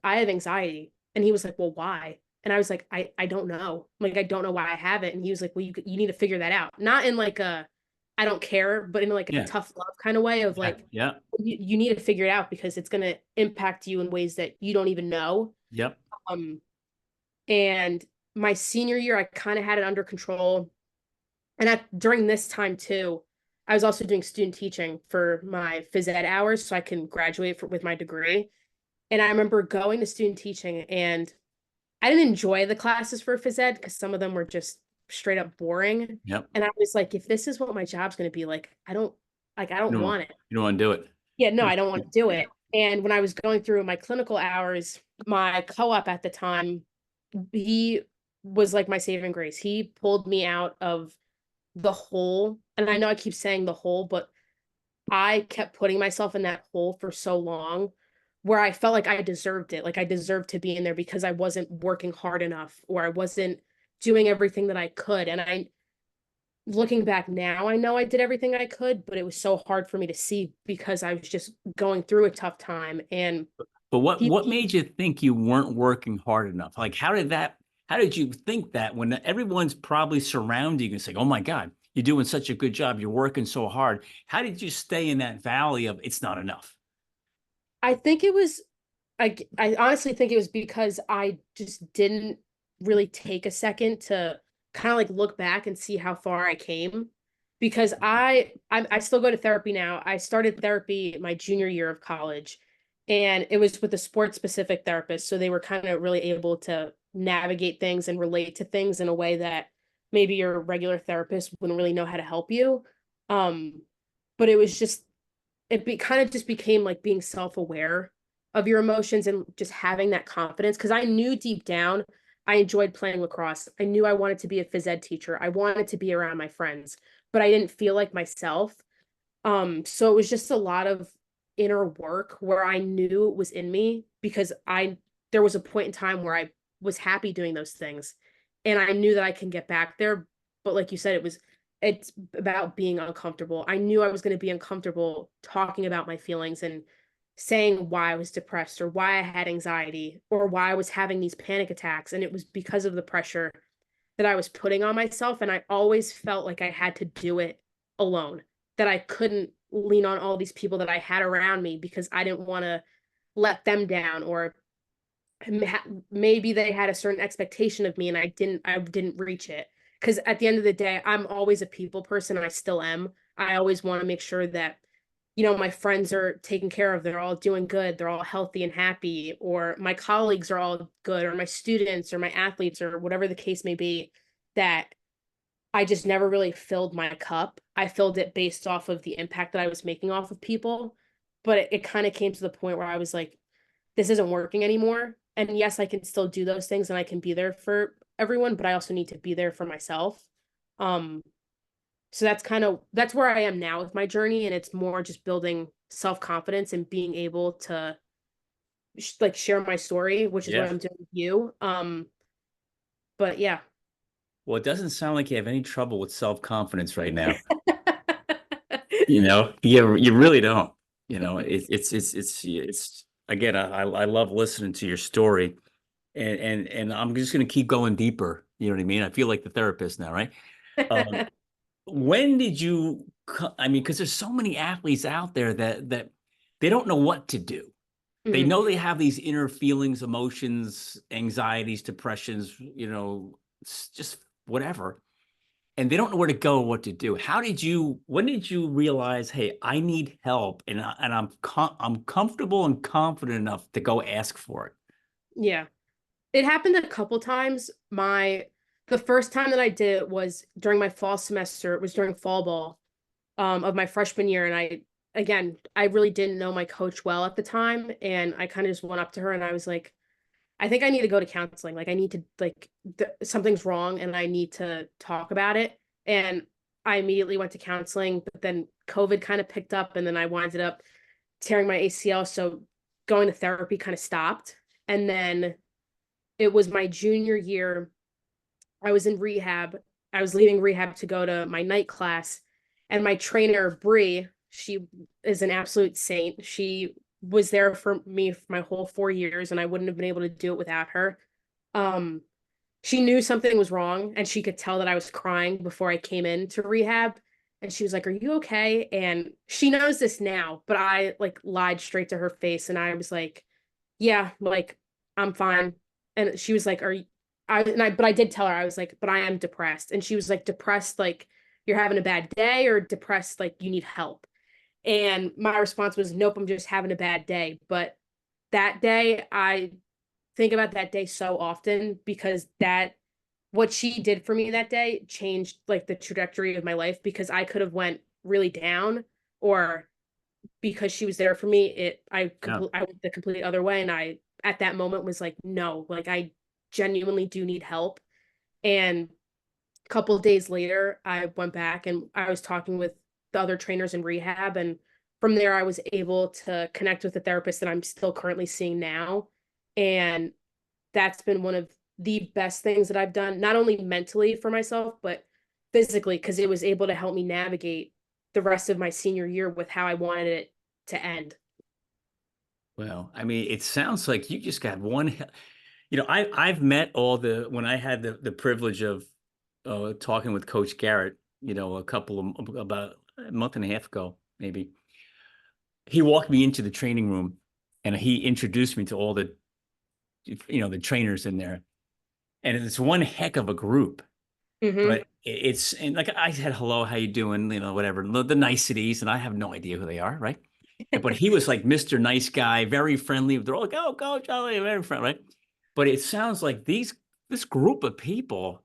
Speaker 2: have anxiety. And he was like, "Well, why?" And I was like, I don't know. Like, I don't know why I have it. And he was like, "Well, you need to figure that out." Not in like a, I don't care, but in like a
Speaker 1: Yeah.
Speaker 2: tough love kind of way of
Speaker 1: Yeah.
Speaker 2: like,
Speaker 1: Yeah.
Speaker 2: you need to figure it out because it's going to impact you in ways that you don't even know.
Speaker 1: Yep.
Speaker 2: Um, and my senior year, I kind of had it under control. And during this time too, I was also doing student teaching for my phys ed hours so I can graduate with my degree. And I remember going to student teaching and I didn't enjoy the classes for phys ed because some of them were just straight up boring.
Speaker 1: Yep.
Speaker 2: And I was like, if this is what my job's going to be like, I don't want it.
Speaker 1: You don't want to do it.
Speaker 2: Yeah, no, I don't want to do it. And when I was going through my clinical hours, my co-op at the time, he was like my saving grace. He pulled me out of the hole. And I know I keep saying the hole, but I kept putting myself in that hole for so long where I felt like I deserved it. Like I deserved to be in there because I wasn't working hard enough or I wasn't doing everything that I could. And looking back now, I know I did everything I could, but it was so hard for me to see because I was just going through a tough time. And
Speaker 1: But
Speaker 2: he,
Speaker 1: what made you think you weren't working hard enough? Like, how did you think that when everyone's probably surrounding you and saying, "Oh my God, you're doing such a good job. You're working so hard." How did you stay in that valley of it's not enough?
Speaker 2: I think it was, I honestly think it was because I just didn't really take a second to kind of like look back and see how far I came. Because I still go to therapy now. I started therapy my junior year of college, and it was with a sports specific therapist. So they were kind of really able to navigate things and relate to things in a way that maybe your regular therapist wouldn't really know how to help you. Um, but it was just kind of just became like being self-aware of your emotions and just having that confidence because I knew deep down I enjoyed playing lacrosse. I knew I wanted to be a phys ed teacher. I wanted to be around my friends, but I didn't feel like myself. So it was just a lot of inner work where I knew it was in me because I there was a point in time where I was happy doing those things and I knew that I can get back there. But like you said, it's about being uncomfortable. I knew I was going to be uncomfortable talking about my feelings and saying why I was depressed or why I had anxiety or why I was having these panic attacks. And it was because of the pressure that I was putting on myself. And I always felt like I had to do it alone, that I couldn't lean on all these people that I had around me because I didn't want to let them down or maybe they had a certain expectation of me and I didn't reach it. Because at the end of the day, I'm always a people person. I still am. I always want to make sure that my friends are taken care of. They're all doing good. They're all healthy and happy, or my colleagues are all good, or my students or my athletes or whatever the case may be, that I just never really filled my cup. I filled it based off of the impact that I was making off of people. But it kind of came to the point where I was like, this isn't working anymore. And yes, I can still do those things and I can be there for everyone, but I also need to be there for myself. Um, so that's where I am now with my journey, and it's more just building self-confidence and being able to like share my story, which is what
Speaker 1: Yeah.
Speaker 2: I'm doing with you. But yeah.
Speaker 1: Well, it doesn't sound like you have any trouble with self-confidence right now. You really don't. It's again, I love listening to your story, and I'm just going to keep going deeper. You know what I mean? I feel like the therapist now, right? Um, when did you? I mean, because there's so many athletes out there that they don't know what to do. They
Speaker 2: Mhm.
Speaker 1: know they have these inner feelings, emotions, anxieties, depressions, it's just whatever, and they don't know where to go, what to do. When did you realize, hey, I need help, and I'm comfortable and confident enough to go ask for it?
Speaker 2: Yeah. It happened a couple times. The first time that I did it was during my fall semester. It was during fall ball of my freshman year. And I really didn't know my coach well at the time. And I kind of just went up to her and I was like, I think I need to go to counseling. Like I need to something's wrong and I need to talk about it. And I immediately went to counseling, but then COVID kind of picked up and then I winded up tearing my ACL. So going to therapy kind of stopped. And then it was my junior year. I was in rehab. I was leaving rehab to go to my night class. And my trainer, Bree, she is an absolute saint. She was there for me for my whole 4 years, and I wouldn't have been able to do it without her. Um, she knew something was wrong, and she could tell that I was crying before I came into rehab. And she was like, "Are you okay?" And she knows this now, but I like lied straight to her face, and I was like, "Yeah, like I'm fine." And she was like, "Are you?" But I did tell her I was like, "But I am depressed." And she was like, "Depressed like you're having a bad day, or depressed like you need help?" And my response was, "Nope, I'm just having a bad day." But that day, I think about that day so often because that what she did for me that day changed like the trajectory of my life because I could have went really down, or because she was there for me,
Speaker 1: Yeah.
Speaker 2: I went the complete other way, and I at that moment was like, no, like I genuinely do need help. And a couple of days later, I went back and I was talking with the other trainers in rehab, and from there, I was able to connect with the therapist that I'm still currently seeing now, and that's been one of the best things that I've done, not only mentally for myself, but physically, because it was able to help me navigate the rest of my senior year with how I wanted it to end.
Speaker 1: Well, I mean, it sounds like you just got one. I've met all the when I had the privilege of talking with Coach Garrett. A couple of about a month and a half ago, maybe. He walked me into the training room, and he introduced me to all the trainers in there, and it's one heck of a group.
Speaker 2: Hmm.
Speaker 1: But it's and like I said, hello, how you doing? Whatever the niceties, and I have no idea who they are, right? But he was like Mr. Nice Guy, very friendly. They're all like, "Oh, go, Charlie," very friendly, right? But it sounds like this group of people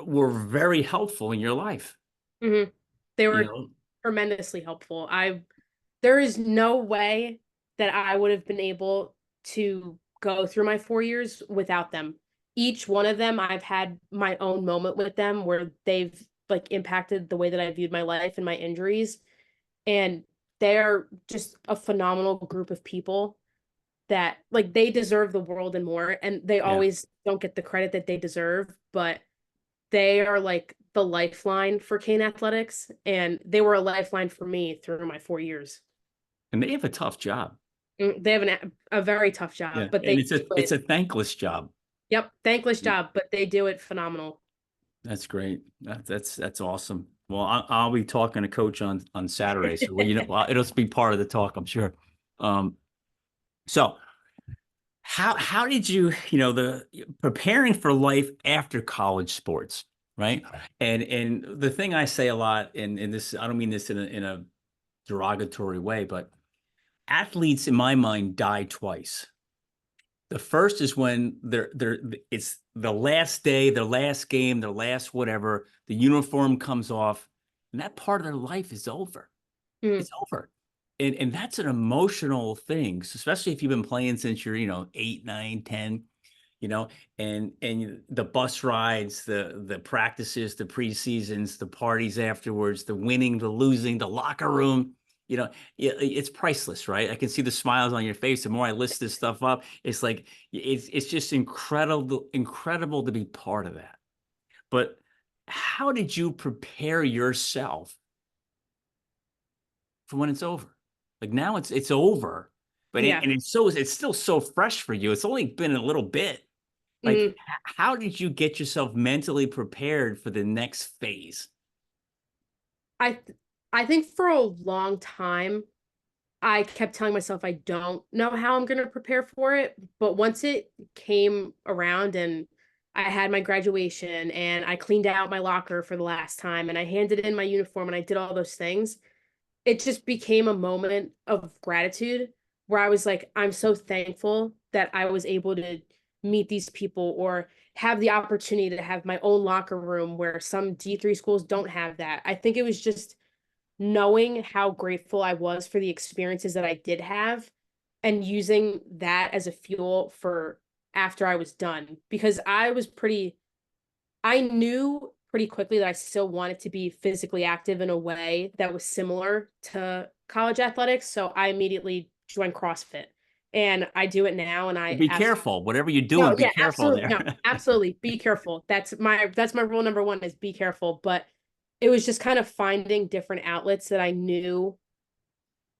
Speaker 1: were very helpful in your life.
Speaker 2: Hmm. They
Speaker 1: You
Speaker 2: were
Speaker 1: know,
Speaker 2: tremendously helpful. There is no way that I would have been able to go through my 4 years without them. Each one of them, I've had my own moment with them where they've like impacted the way that I viewed my life and my injuries. And they're just a phenomenal group of people that like they deserve the world and more. And they
Speaker 1: yeah.
Speaker 2: always don't get the credit that they deserve, but they are like the lifeline for Kane athletics. And they were a lifeline for me through my 4 years.
Speaker 1: And they have a tough job.
Speaker 2: They have a very tough job,
Speaker 1: Yeah,
Speaker 2: but
Speaker 1: and
Speaker 2: they
Speaker 1: it's a
Speaker 2: do
Speaker 1: it's
Speaker 2: it.
Speaker 1: a thankless job.
Speaker 2: Yep, thankless job, but they do it phenomenal.
Speaker 1: That's great. That's awesome. Well, I'll be talking to Coach on Saturday, so it'll be part of the talk, I'm sure. Um, so how did the preparing for life after college sports, right? And the thing I say a lot, and this I don't mean this in a derogatory way, but athletes in my mind die twice. The first is when it's the last day, their last game, their last whatever, the uniform comes off, and that part of their life is over.
Speaker 2: Mm,
Speaker 1: It's over. And that's an emotional thing, especially if you've been playing since you're, 8, 9, 10, you know, and the bus rides, the practices, the preseasons, the parties afterwards, the winning, the losing, the locker room, it's priceless, right? I can see the smiles on your face. The more I list this stuff up, it's like it's just incredible to be part of that. But how did you prepare yourself for when it's over? Like now it's over, but
Speaker 2: yeah.
Speaker 1: it's still so fresh for you. It's only been a little bit. Like,
Speaker 2: Mm.
Speaker 1: how did you get yourself mentally prepared for the next phase?
Speaker 2: I I think for a long time I kept telling myself I don't know how I'm going to prepare for it, but once it came around and I had my graduation and I cleaned out my locker for the last time and I handed in my uniform and I did all those things, it just became a moment of gratitude where I was like, I'm so thankful that I was able to meet these people or have the opportunity to have my own locker room where some D3 schools don't have that. I think it was just knowing how grateful I was for the experiences that I did have and using that as a fuel for after I was done because I knew pretty quickly that I still wanted to be physically active in a way that was similar to college athletics. So I immediately joined CrossFit and I do it now. And I
Speaker 1: Be
Speaker 2: absolutely,
Speaker 1: careful. Whatever you're
Speaker 2: no,
Speaker 1: doing, be
Speaker 2: yeah,
Speaker 1: careful
Speaker 2: absolutely. No,
Speaker 1: there.
Speaker 2: absolutely. Be careful. That's my rule number one is be careful. But it was just kind of finding different outlets that I knew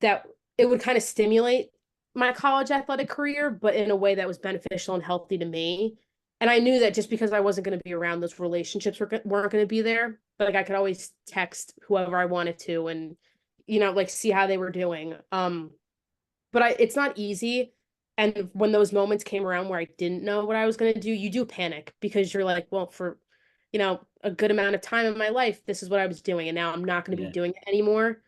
Speaker 2: that it would kind of stimulate my college athletic career, but in a way that was beneficial and healthy to me. And I knew that just because I wasn't going to be around, those relationships weren't going to be there. But like I could always text whoever I wanted to, and like see how they were doing. But it's not easy. And when those moments came around where I didn't know what I was going to do, you do panic because you're like, well, for a good amount of time in my life, this is what I was doing, and now I'm not going to be
Speaker 1: Yeah.
Speaker 2: doing it anymore.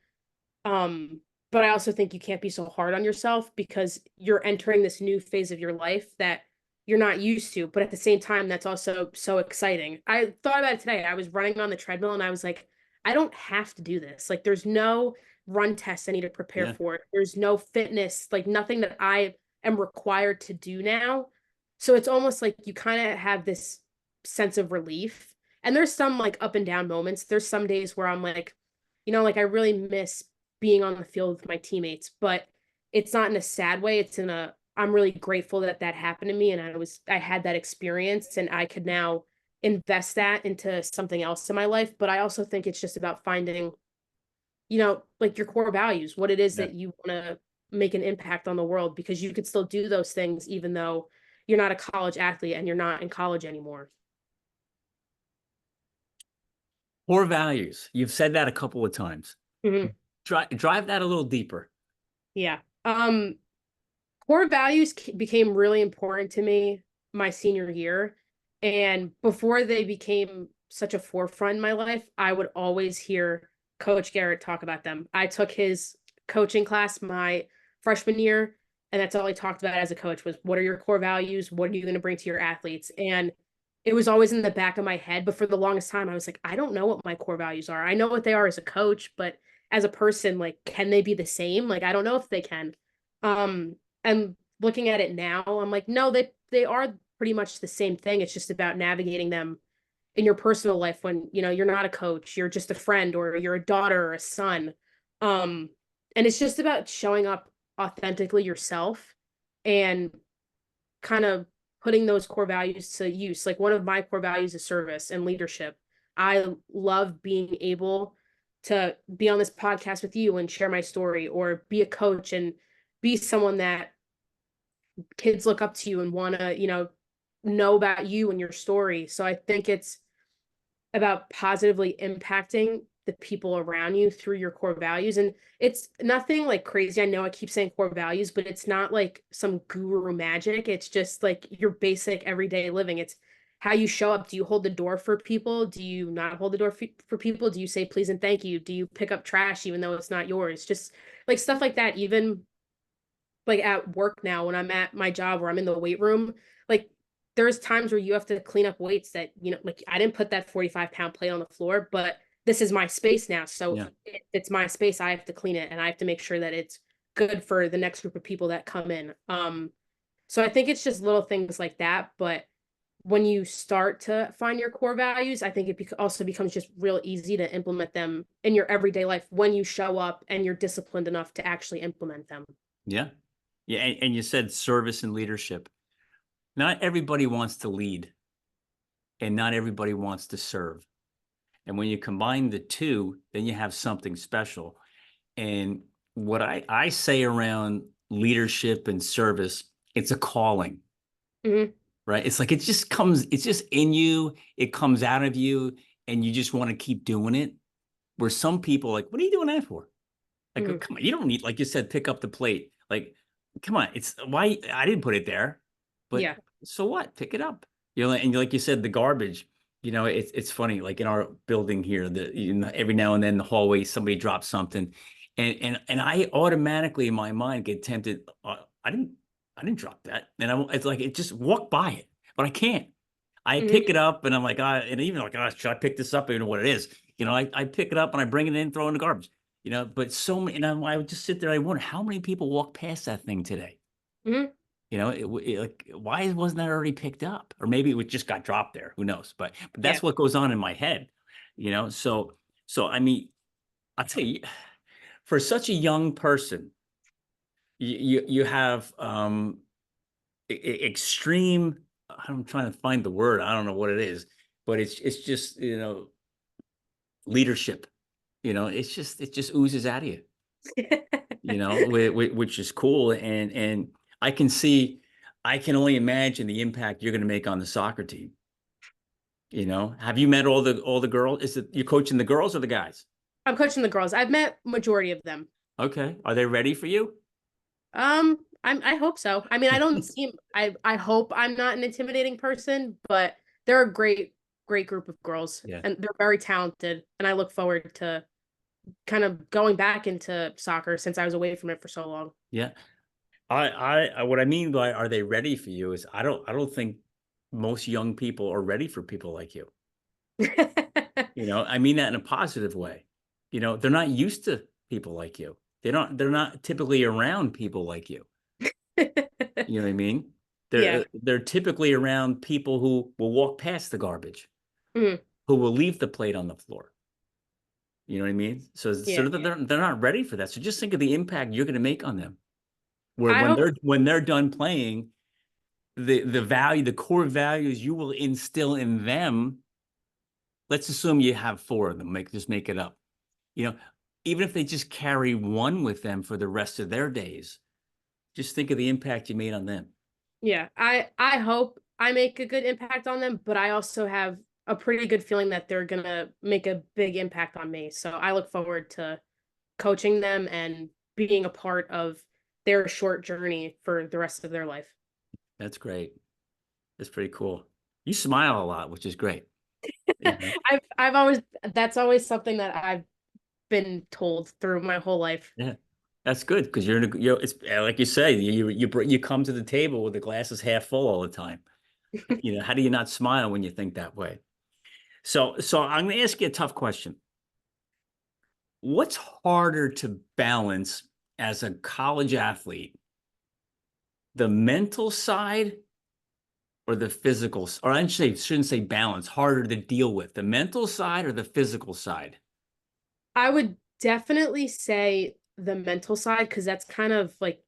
Speaker 2: Um, but I also think you can't be so hard on yourself because you're entering this new phase of your life that you're not used to. But at the same time, that's also so exciting. I thought about it today. I was running on the treadmill and I was like, I don't have to do this. Like, there's no run tests I need to prepare
Speaker 1: Yeah.
Speaker 2: for. There's no fitness, like, nothing that I am required to do now. So it's almost like you kind of have this sense of relief. And there's some like up and down moments. There's some days where I'm like, like I really miss being on the field with my teammates, but it's not in a sad way. It's in a, I'm really grateful that that happened to me and I had that experience and I could now invest that into something else in my life. But I also think it's just about finding, like your core values, what it is
Speaker 1: Yeah.
Speaker 2: that you want to make an impact on the world because you could still do those things even though you're not a college athlete and you're not in college anymore.
Speaker 1: Core values. You've said that a couple of times.
Speaker 2: Mhm.
Speaker 1: Drive that a little deeper.
Speaker 2: Yeah. Core values became really important to me my senior year. And before they became such a forefront in my life, I would always hear Coach Garrett talk about them. I took his coaching class my freshman year, and that's all he talked about as a coach was what are your core values? What are you going to bring to your athletes? And it was always in the back of my head. But for the longest time, I was like, I don't know what my core values are. I know what they are as a coach, but as a person, like, can they be the same? Like, I don't know if they can. And looking at it now, I'm like, no, they are pretty much the same thing. It's just about navigating them in your personal life when, you're not a coach, you're just a friend or you're a daughter or a son. Um, and it's just about showing up authentically yourself and kind of putting those core values to use. Like one of my core values is service and leadership. I love being able to be on this podcast with you and share my story or be a coach and be someone that kids look up to you and want to, know about you and your story. So I think it's about positively impacting the people around you through your core values. And it's nothing like crazy. I know I keep saying core values, but it's not like some guru magic. It's just like your basic everyday living. It's how you show up. Do you hold the door for people? Do you not hold the door for people? Do you say please and thank you? Do you pick up trash even though it's not yours? Just like stuff like that. Even like at work now when I'm at my job where I'm in the weight room, like there's times where you have to clean up weights that, like I didn't put that 45-pound plate on the floor, but this is my space now. So
Speaker 1: Yeah.
Speaker 2: it's my space. I have to clean it and I have to make sure that it's good for the next group of people that come in. So I think it's just little things like that. But when you start to find your core values, I think it also becomes just real easy to implement them in your everyday life when you show up and you're disciplined enough to actually implement them.
Speaker 1: Yeah. Yeah. And you said service and leadership. Not everybody wants to lead and not everybody wants to serve. And when you combine the two, then you have something special. And what I say around leadership and service, it's a calling,
Speaker 2: Mhm.
Speaker 1: right? It's like it's just in you, it comes out of you, and you just want to keep doing it. Where some people like, what are you doing that for? Like, oh,
Speaker 2: Mhm.
Speaker 1: come on, you don't need, like you said, pick up the plate. Like, come on, it's why I didn't put it there, but
Speaker 2: Yeah.
Speaker 1: so what? Pick it up. You know, and like you said, the garbage, it's funny, like in our building here, every now and then the hallway, somebody drops something. And I automatically in my mind get tempted. I didn't I didn't drop that. And it's like it just walk by it, but I can't. I
Speaker 2: Mhm.
Speaker 1: pick it up and I'm like, and even like, should I pick this up? I don't know what it is. I pick it up and I bring it in, throw it in the garbage. But so many, I would just sit there. I wonder how many people walk past that thing today.
Speaker 2: Mhm.
Speaker 1: Like, why wasn't that already picked up? Or maybe it just got dropped there. Who knows? But
Speaker 2: Yeah.
Speaker 1: that's what goes on in my head. So I mean, I'll tell you, for such a young person, you have extreme. I'm trying to find the word. I don't know what it is, but it's just leadership. It just oozes out of you. Which is cool, and I can see, I can only imagine the impact you're going to make on the soccer team. Have you met all the girls? Is it you're coaching the girls or the guys?
Speaker 2: I'm coaching the girls. I've met majority of them.
Speaker 1: Okay, are they ready for you?
Speaker 2: I hope so. I mean, I don't seem I hope I'm not an intimidating person, but they're a great group of girls
Speaker 1: Yeah,
Speaker 2: and they're very talented and I look forward to kind of going back into soccer since I was away from it for so long.
Speaker 1: yeah. What I mean by are they ready for you is I don't think most young people are ready for people like you. I mean that in a positive way. They're not used to people like you. They're not typically around people like you. You know what I mean?
Speaker 2: Yeah.
Speaker 1: They're typically around people who will walk past the garbage,
Speaker 2: Mhm.
Speaker 1: who will leave the plate on the floor. You know what I mean? So
Speaker 2: Yeah.
Speaker 1: they're not ready for that. So just think of the impact you're going to make on them. Where
Speaker 2: I hope
Speaker 1: when they're done playing, the core values you will instill in them. Let's assume you have four of them. Make it up. You know, Even if they just carry one with them for the rest of their days, just think of the impact you made on them.
Speaker 2: yeah. I hope I make a good impact on them, but I also have a pretty good feeling that they're gonna make a big impact on me. So I look forward to coaching them and being a part of their short journey for the rest of their life.
Speaker 1: That's great. That's pretty cool. You smile a lot, which is great. You know?
Speaker 2: I've always that's always something that I've been told through my whole life.
Speaker 1: Yeah, that's good because it's like you say, you come to the table with the glasses half full all the time. How do you not smile when you think that way? So I'm going to ask you a tough question. What's harder to balance as a college athlete, the mental side or the physical? Or shouldn't say balance, harder to deal with, the mental side or the physical side?
Speaker 2: I would definitely say the mental side because that's kind of like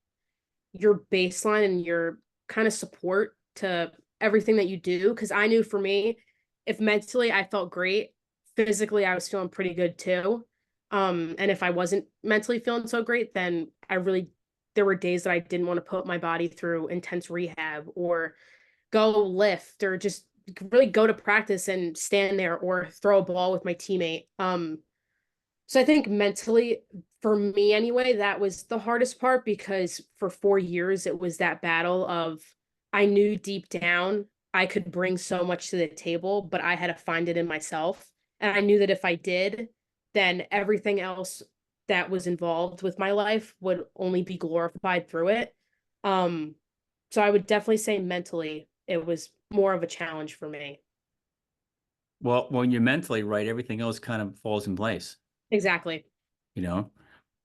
Speaker 2: your baseline and your kind of support to everything that you do. Because I knew for me, if mentally I felt great, physically I was feeling pretty good too. And if I wasn't mentally feeling so great, then there were days that I didn't want to put my body through intense rehab or go lift or just really go to practice and stand there or throw a ball with my teammate. So I think mentally, for me anyway, that was the hardest part because for 4 years it was that battle of I knew deep down I could bring so much to the table, but I had to find it in myself. And I knew that if I did, then everything else that was involved with my life would only be glorified through it. Um, so I would definitely say mentally it was more of a challenge for me.
Speaker 1: Well, when you're mentally right, everything else kind of falls in place,
Speaker 2: Exactly.
Speaker 1: you know?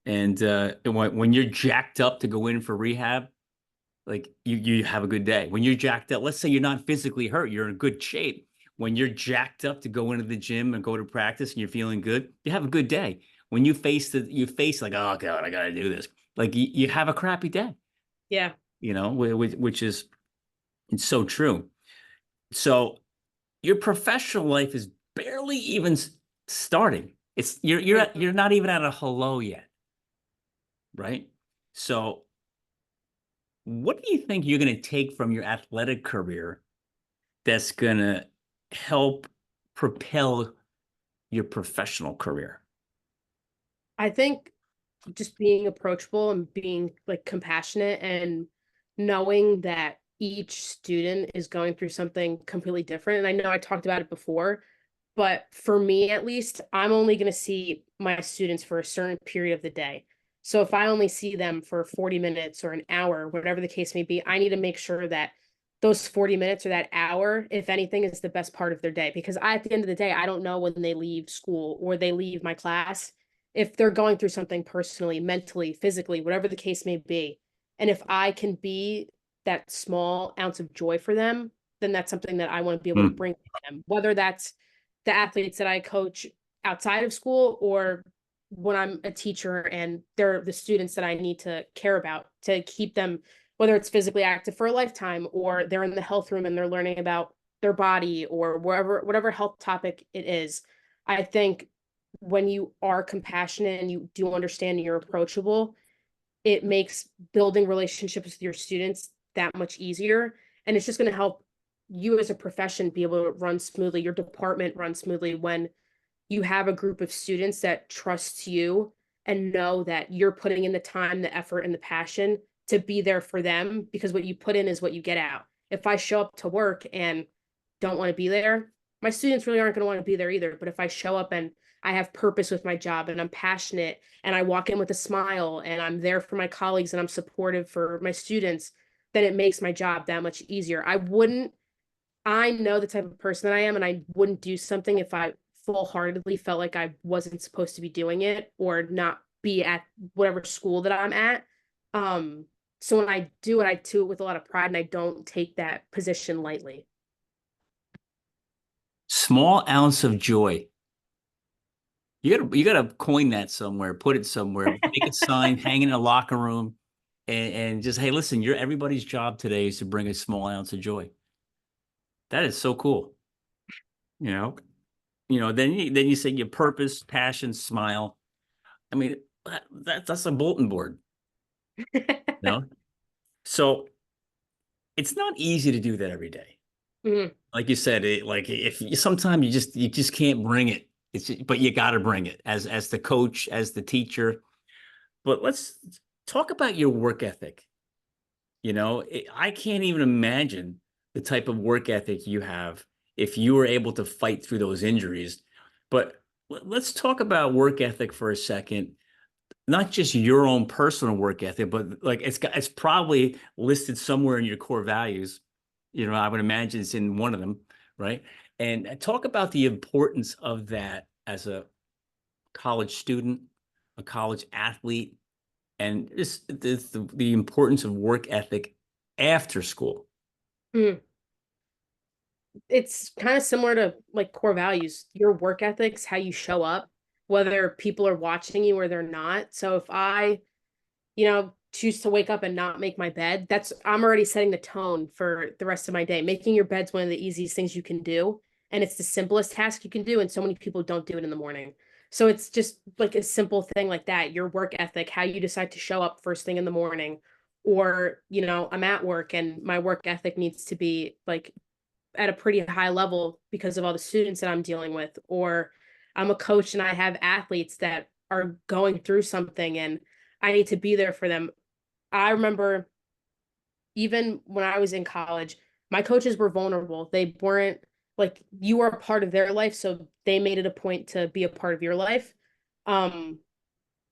Speaker 1: And when you're jacked up to go in for rehab, like you have a good day. When you're jacked up, let's say you're not physically hurt, you're in good shape. When you're jacked up to go into the gym and go to practice and you're feeling good, you have a good day. When you face like, oh God, I gotta do this. Like you have a crappy day,
Speaker 2: Yeah.
Speaker 1: which is it's so true. So your professional life is barely even starting. It's
Speaker 2: Right.
Speaker 1: you're not even at a hello yet, right? So what do you think you're going to take from your athletic career that's going to help propel your professional career?
Speaker 2: I think just being approachable and being like compassionate and knowing that each student is going through something completely different. And I know I talked about it before, but for me at least, I'm only going to see my students for a certain period of the day. So if I only see them for 40 minutes or an hour, whatever the case may be, I need to make sure that those 40 minutes or that hour, if anything, is the best part of their day. Because at the end of the day, I don't know when they leave school or they leave my class, if they're going through something personally, mentally, physically, whatever the case may be. And if I can be that small ounce of joy for them, then that's something that I want to be able to
Speaker 1: Mm.
Speaker 2: bring to them, whether that's the athletes that I coach outside of school or when I'm a teacher and they're the students that I need to care about to keep them, whether it's physically active for a lifetime or they're in the health room and they're learning about their body or whatever health topic it is. I think when you are compassionate and you do understand and you're approachable, it makes building relationships with your students that much easier. And it's just going to help you as a profession be able to run smoothly, your department run smoothly when you have a group of students that trusts you and know that you're putting in the time, the effort, and the passion to be there for them because what you put in is what you get out. If I show up to work and don't want to be there, my students really aren't going to want to be there either. But if I show up and I have purpose with my job and I'm passionate and I walk in with a smile and I'm there for my colleagues and I'm supportive for my students, then it makes my job that much easier. I know the type of person that I am, and I wouldn't do something if I full-heartedly felt like I wasn't supposed to be doing it or not be at whatever school that I'm at. Um, so when I do it, I do it with a lot of pride and I don't take that position lightly.
Speaker 1: Small ounce of joy. You gotta coin that somewhere, put it somewhere, make a sign, hang it in a locker room, and just, hey, listen, you're everybody's job today is to bring a small ounce of joy. That is so cool. You know, then you say your purpose, passion, smile. I mean, that's a bulletin board, you know? So it's not easy to do that every day.
Speaker 2: Mhm.
Speaker 1: Like you said, like if you, sometimes you just can't bring it. But you got to bring it as the coach, as the teacher. But let's talk about your work ethic. I can't even imagine the type of work ethic you have if you were able to fight through those injuries. But let's talk about work ethic for a second. Not just your own personal work ethic, but like it's probably listed somewhere in your core values. I would imagine it's in one of them, right? And talk about the importance of that as a college student, a college athlete, and just the importance of work ethic after school.
Speaker 2: Mhm. It's kind of similar to like core values, your work ethics, how you show up, whether people are watching you or they're not. So if I choose to wake up and not make my bed, I'm already setting the tone for the rest of my day. Making your bed's one of the easiest things you can do, and it's the simplest task you can do, and so many people don't do it in the morning. So it's just like a simple thing like that, your work ethic, how you decide to show up first thing in the morning, or, I'm at work and my work ethic needs to be like at a pretty high level because of all the students that I'm dealing with, or I'm a coach and I have athletes that are going through something and I need to be there for them. I remember even when I was in college, my coaches were vulnerable. They weren't like you were a part of their life, so they made it a point to be a part of your life. Um,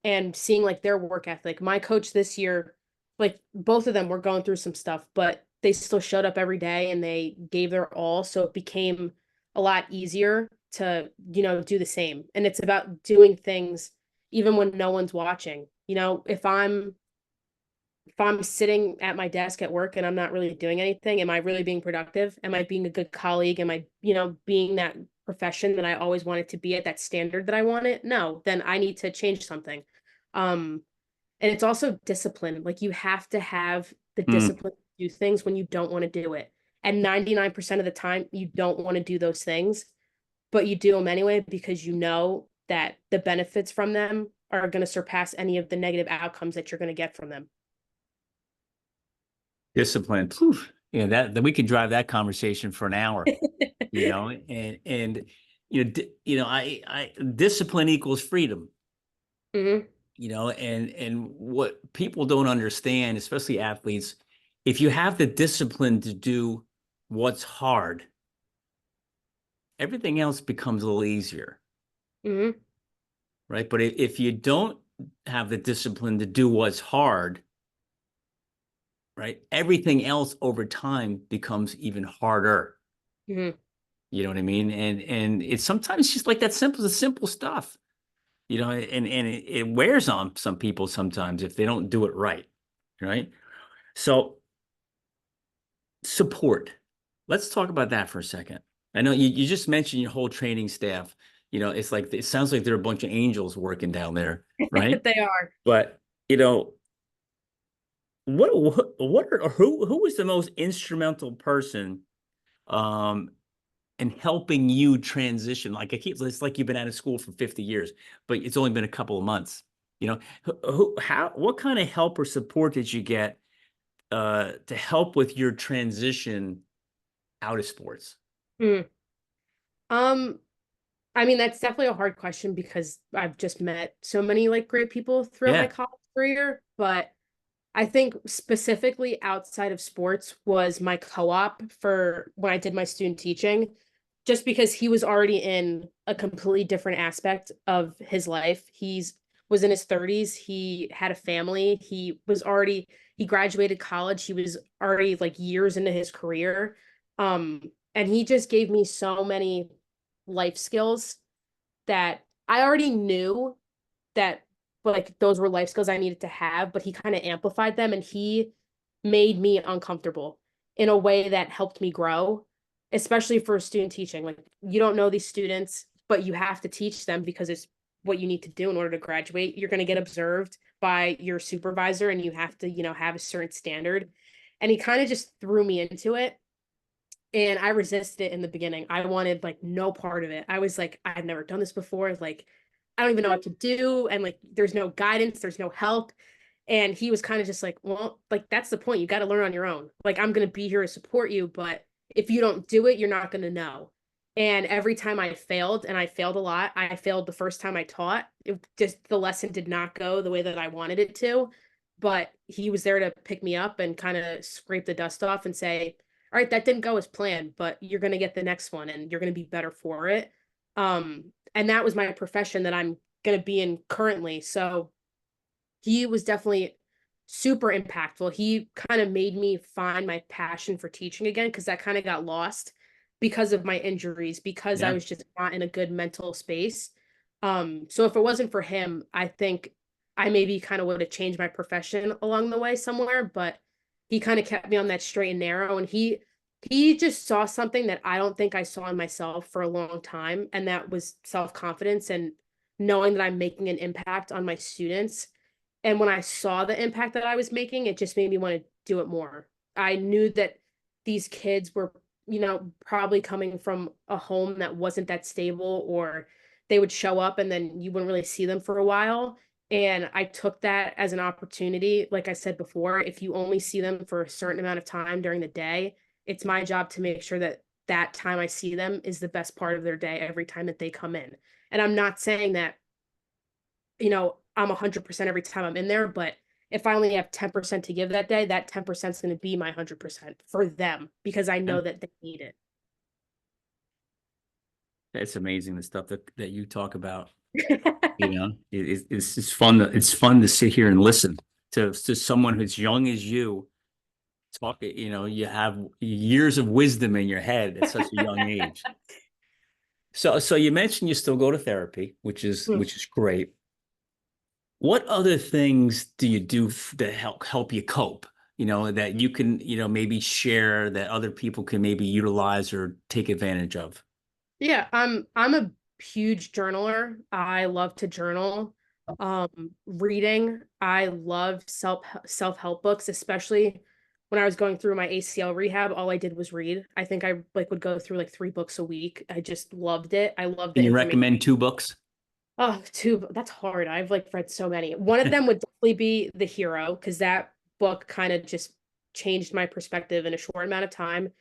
Speaker 2: and seeing like their work ethic. My coach this year, like both of them were going through some stuff, but they still showed up every day and they gave their all. So it became a lot easier to, do the same. And it's about doing things even when no one's watching. If I'm sitting at my desk at work and I'm not really doing anything, am I really being productive? Am I being a good colleague? Am I, being that profession that I always wanted to be at, that standard that I wanted? No, then I need to change something. Um, and it's also discipline. Like you have to have the
Speaker 1: Mm.
Speaker 2: discipline to do things when you don't want to do it. And 99% of the time, you don't want to do those things, but you do them anyway because you know that the benefits from them are going to surpass any of the negative outcomes that you're going to get from them.
Speaker 1: Discipline. Phew. Yeah, that we could drive that conversation for an hour. And I discipline equals freedom.
Speaker 2: Hmm.
Speaker 1: And what people don't understand, especially athletes, if you have the discipline to do what's hard, everything else becomes a little easier,
Speaker 2: Hmm.
Speaker 1: right? But if you don't have the discipline to do what's hard, right, everything else over time becomes even harder.
Speaker 2: Hmm.
Speaker 1: You know what I mean? And it's sometimes just like that simple, the simple stuff, and it wears on some people sometimes if they don't do it right, right? So support. Let's talk about that for a second. I know you just mentioned your whole training staff. It's like it sounds like there are a bunch of angels working down there, right?
Speaker 2: They are.
Speaker 1: But you know, who was the most instrumental person um in helping you transition? Like it's like you've been out of school for 50 years, but it's only been a couple of months. What kind of help or support did you get to help with your transition out of sports?
Speaker 2: Mm. Um, I mean, that's definitely a hard question because I've just met so many like great people throughout my
Speaker 1: Yeah,
Speaker 2: college career, but I think specifically outside of sports was my co-op for when I did my student teaching, just because he was already in a completely different aspect of his life. He's was in his 30s, he had a family, he graduated college, he was already like years into his career. And he just gave me so many life skills that I already knew that like those were life skills I needed to have, but he kind of amplified them and he made me uncomfortable in a way that helped me grow, especially for student teaching. Like you don't know these students, but you have to teach them because it's what you need to do in order to graduate. You're going to get observed by your supervisor and you have to, have a certain standard. And he kind of just threw me into it. And I resisted it in the beginning. I wanted like no part of it. I was like, I've never done this before. Like, I don't even know what to do. And like, there's no guidance, there's no help. And he was kind of just like, well, like, that's the point. You got to learn on your own. Like, I'm going to be here to support you. But if you don't do it, you're not going to know. And every time I failed, and I failed a lot, I failed the first time I taught. It just the lesson did not go the way that I wanted it to. But he was there to pick me up and kind of scrape the dust off and say, all right, that didn't go as planned, but you're going to get the next one and you're going to be better for it. And that was my profession that I'm going to be in currently. So he was definitely super impactful. He kind of made me find my passion for teaching again because that kind of got lost because of my injuries, because I
Speaker 1: yeah.
Speaker 2: was just not in a good mental space. So if it wasn't for him, I think I maybe kind of would have changed my profession along the way somewhere, but he kind of kept me on that straight and narrow and he just saw something that I don't think I saw in myself for a long time, and that was self-confidence and knowing that I'm making an impact on my students. And when I saw the impact that I was making, it just made me want to do it more. I knew that these kids were, probably coming from a home that wasn't that stable, or they would show up and then you wouldn't really see them for a while. And I took that as an opportunity. Like I said before, if you only see them for a certain amount of time during the day, it's my job to make sure that that time I see them is the best part of their day every time that they come in. And I'm not saying that I'm 100% every time I'm in there, but if I only have 10% to give that day, that 10% is going to be my 100% for them because I
Speaker 1: Yeah.
Speaker 2: know that they need
Speaker 1: It's amazing the stuff that you talk about.
Speaker 2: it.
Speaker 1: It's fun. It's fun to sit here and listen to someone who's young as you talk. You have years of wisdom in your head at such a young age. So you mentioned you still go to therapy, which is
Speaker 2: Hmm.
Speaker 1: which is great. What other things do you do that help you cope? That you can maybe share that other people can maybe utilize or take advantage of.
Speaker 2: Yeah, I'm a huge journaler. I love to journal. Reading, I love self-help books, especially when I was going through my ACL rehab. All I did was read. I think I like would go through like 3 books a week. I just loved it. I love
Speaker 1: Can
Speaker 2: the
Speaker 1: you
Speaker 2: information.
Speaker 1: recommend two books?
Speaker 2: Oh, that's hard. I've like read so many. One of them would definitely be The Hero, because that book kind of just changed my perspective in a short amount of time.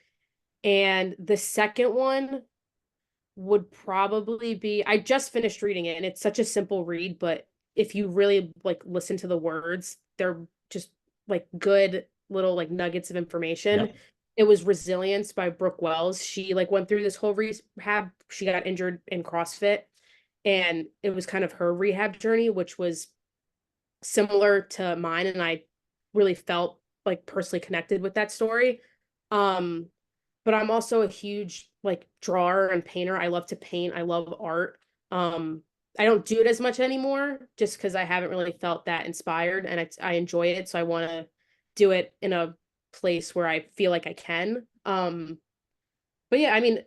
Speaker 2: And the second one would probably be I just finished reading it and it's such a simple read, but if you really like listen to the words, they're just like good little like nuggets of information.
Speaker 1: Yep.
Speaker 2: It was Resilience by Brooke Wells. She like went through this whole rehab. She got injured in CrossFit, and it was kind of her rehab journey, which was similar to mine, and I really felt like personally connected with that story. Um, but I'm also a huge like drawer and painter. I love to paint. I love art. Um, I don't do it as much anymore just because I haven't really felt that inspired, and I enjoy it. So I want to do it in a place where I feel like I can. But yeah, I mean,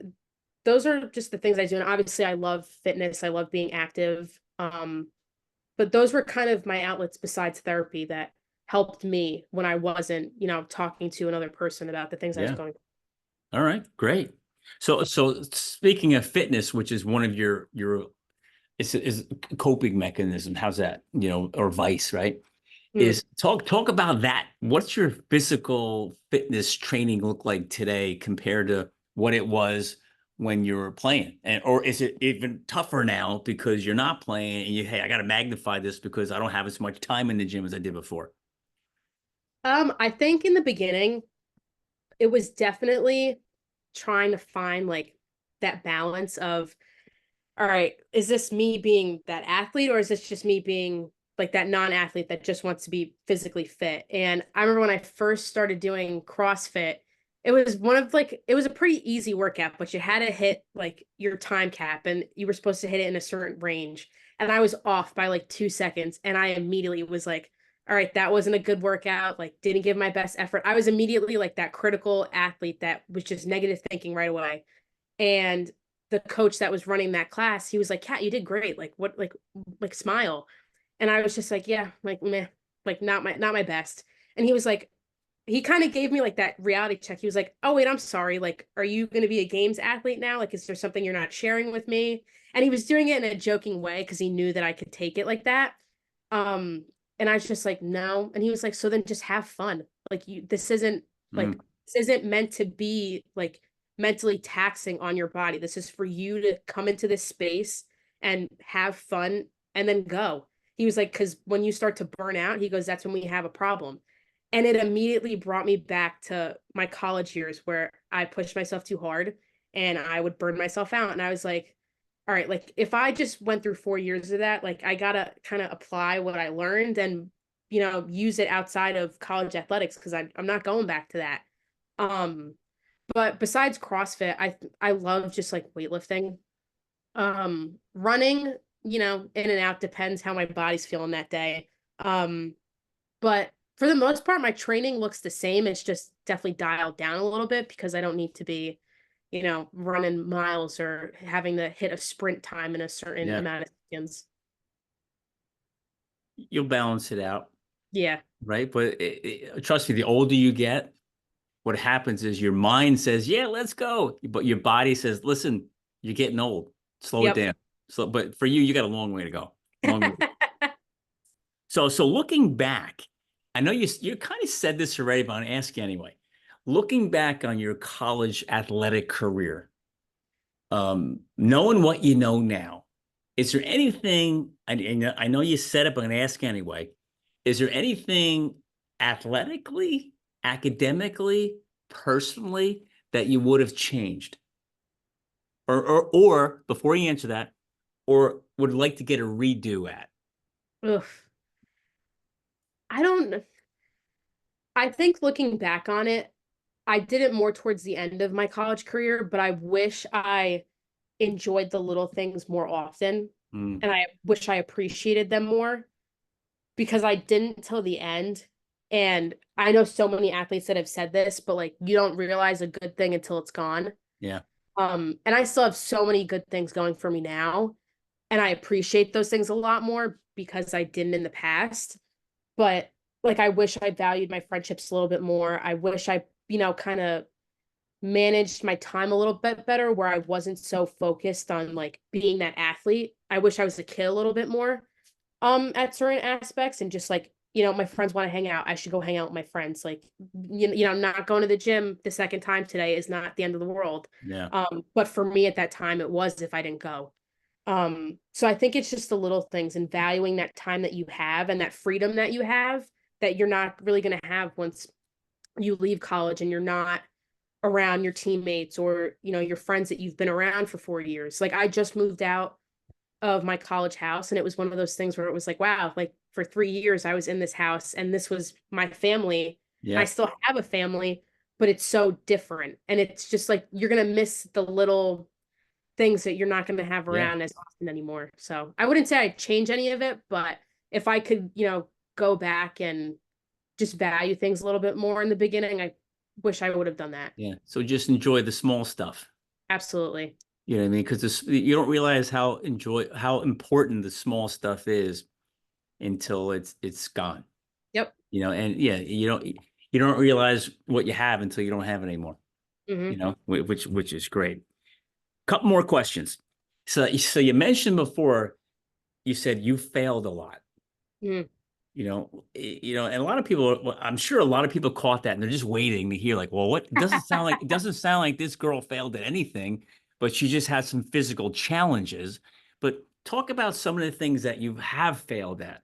Speaker 2: those are just the things I do. And obviously I love fitness. I love being active. But those were kind of my outlets besides therapy that helped me when I wasn't, talking to another person about the things I was
Speaker 1: Yeah.
Speaker 2: going.
Speaker 1: All right. Great. So speaking of fitness, which is one of your is coping mechanism. How's that? Or vice, right?
Speaker 2: Mm.
Speaker 1: Is talk about that. What's your physical fitness training look like today compared to what it was when you were playing? And or is it even tougher now because you're not playing and hey, I got to magnify this because I don't have as much time in the gym as I did before.
Speaker 2: I think in the beginning, it was definitely trying to find like that balance of, all right, is this me being that athlete, or is this just me being like that non-athlete that just wants to be physically fit? And I remember when I first started doing CrossFit, it was it was a pretty easy workout, but you had to hit like your time cap and you were supposed to hit it in a certain range. And I was off by like 2 seconds. And I immediately was like, all right, that wasn't a good workout. Like, didn't give my best effort. I was immediately like that critical athlete that was just negative thinking right away. And the coach that was running that class, he was like, Kat, you did great. Like what, like smile. And I was just like, yeah, like meh, like not my best. And he was like, he kind of gave me like that reality check. He was like, oh wait, I'm sorry. Like, are you going to be a games athlete now? Like, is there something you're not sharing with me? And he was doing it in a joking way because he knew that I could take it like that. Um, and I was just like, no. And he was like, so then just have fun. Like this isn't like
Speaker 1: Mm,
Speaker 2: this isn't meant to be like mentally taxing on your body. This is for you to come into this space and have fun and then go. He was like, because when you start to burn out, he goes, that's when we have a problem. And it immediately brought me back to my college years where I pushed myself too hard and I would burn myself out. And I was like, all right, like if I just went through 4 years of that, like I gotta kind of apply what I learned and use it outside of college athletics because I'm not going back to that. Um, but besides CrossFit, I love just like weightlifting. Running, in and out depends how my body's feeling that day. But for the most part, my training looks the same. It's just definitely dialed down a little bit because I don't need to be, running miles or having to hit a sprint time in a certain
Speaker 1: yeah,
Speaker 2: amount of seconds.
Speaker 1: you'll balance it out,
Speaker 2: Yeah.
Speaker 1: right? But trust me, the older you get, what happens is your mind says, "Yeah, let's go," but your body says, "Listen, you're getting old. Slow it
Speaker 2: Yep.
Speaker 1: down." So, but for you, you got a long way to go. Long way. So looking back, I know you kind of said this already, but I'm gonna ask you anyway. Looking back on your college athletic career, knowing what you know now, is there anything? And I know you said it, but I'm gonna ask anyway. Is there anything athletically, academically, personally that you would have changed, or before you answer that, or would like to get a redo at?
Speaker 2: Ugh. I don't, I think looking back on it, I did it more towards the end of my college career, but I wish I enjoyed the little things more often.
Speaker 1: Mm,
Speaker 2: And I wish I appreciated them more because I didn't till the end. And I know so many athletes that have said this, but like you don't realize a good thing until it's gone.
Speaker 1: yeah,
Speaker 2: And I still have so many good things going for me now. And I appreciate those things a lot more because I didn't in the past. But like I wish I valued my friendships a little bit more. I wish I, kind of managed my time a little bit better where I wasn't so focused on like being that athlete. I wish I was a kid a little bit more at certain aspects and just like, my friends want to hang out. I should go hang out with my friends. Like, not going to the gym the second time today is not the end of the world.
Speaker 1: yeah.
Speaker 2: But for me at that time, it was if I didn't go. So I think it's just the little things and valuing that time that you have and that freedom that you have that you're not really going to have once, you leave college and you're not around your teammates or, your friends that you've been around for 4 years. Like I just moved out of my college house, and it was one of those things where it was like, wow, like for 3 years I was in this house and this was my family. And I
Speaker 1: Yeah.
Speaker 2: still have a family, but it's so different. And it's just like you're gonna miss the little things that you're not gonna have
Speaker 1: Yeah.
Speaker 2: around as often anymore. So I wouldn't say I'd change any of it, but if I could, go back and just value things a little bit more in the beginning, I wish I would have done that.
Speaker 1: Yeah. So just enjoy the small stuff.
Speaker 2: Absolutely.
Speaker 1: You know what I mean? Because you don't realize how important the small stuff is until it's gone.
Speaker 2: Yep.
Speaker 1: And yeah, you don't realize what you have until you don't have it anymore.
Speaker 2: Hmm.
Speaker 1: Which is great. Couple more questions. So you mentioned before, you said you failed a lot.
Speaker 2: Hmm.
Speaker 1: And a lot of people, well, I'm sure a lot of people caught that and they're just waiting to hear like, well, what it doesn't sound like this girl failed at anything, but she just had some physical challenges. But talk about some of the things that you have failed at.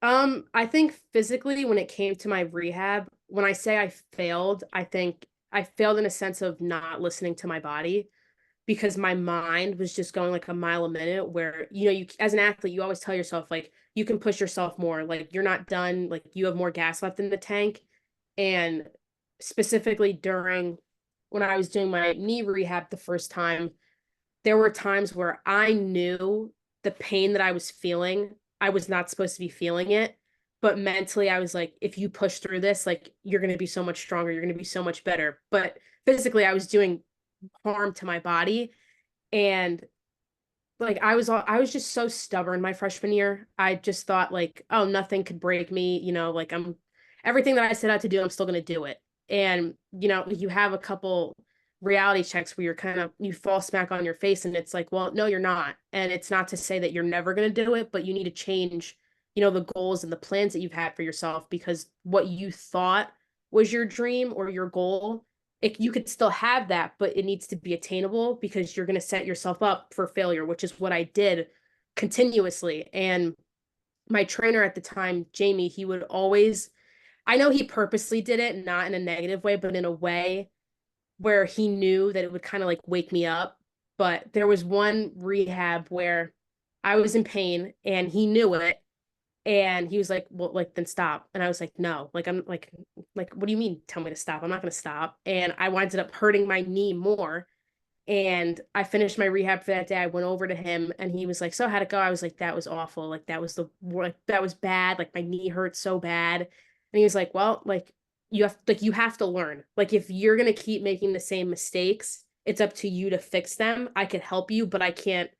Speaker 2: I think physically, when it came to my rehab, when I say I failed, I think I failed in a sense of not listening to my body because my mind was just going like a mile a minute where, you as an athlete, you always tell yourself like you can push yourself more, like you're not done, like you have more gas left in the tank. And specifically during when I was doing my knee rehab the first time, there were times where I knew the pain that I was feeling, I was not supposed to be feeling it. But mentally, I was like, if you push through this, like you're going to be so much stronger. You're going to be so much better. But physically, I was doing harm to my body. And like I was just so stubborn my freshman year. I just thought like, oh, nothing could break me, like I'm everything that I set out to do, I'm still going to do it. And you have a couple reality checks where you fall smack on your face and it's like, well, no, you're not. And it's not to say that you're never going to do it, but you need to change, the goals and the plans that you've had for yourself because what you thought was your dream or your goal, you could still have that, but it needs to be attainable because you're going to set yourself up for failure, which is what I did continuously. And my trainer at the time, Jamie, he would always, I know he purposely did it, not in a negative way, but in a way where he knew that it would kind of like wake me up. But there was one rehab where I was in pain and he knew it. And he was like, well, like, then stop. And I was like, no, like, I'm like, what do you mean tell me to stop? I'm not going to stop. And I winded up hurting my knee more. And I finished my rehab for that day. I went over to him and he was like, so how'd it go? I was like, that was awful. Like, that was bad. Like, my knee hurt so bad. And he was like, well, like, you have to learn. Like, if you're going to keep making the same mistakes, it's up to you to fix them. I could help you, but I can't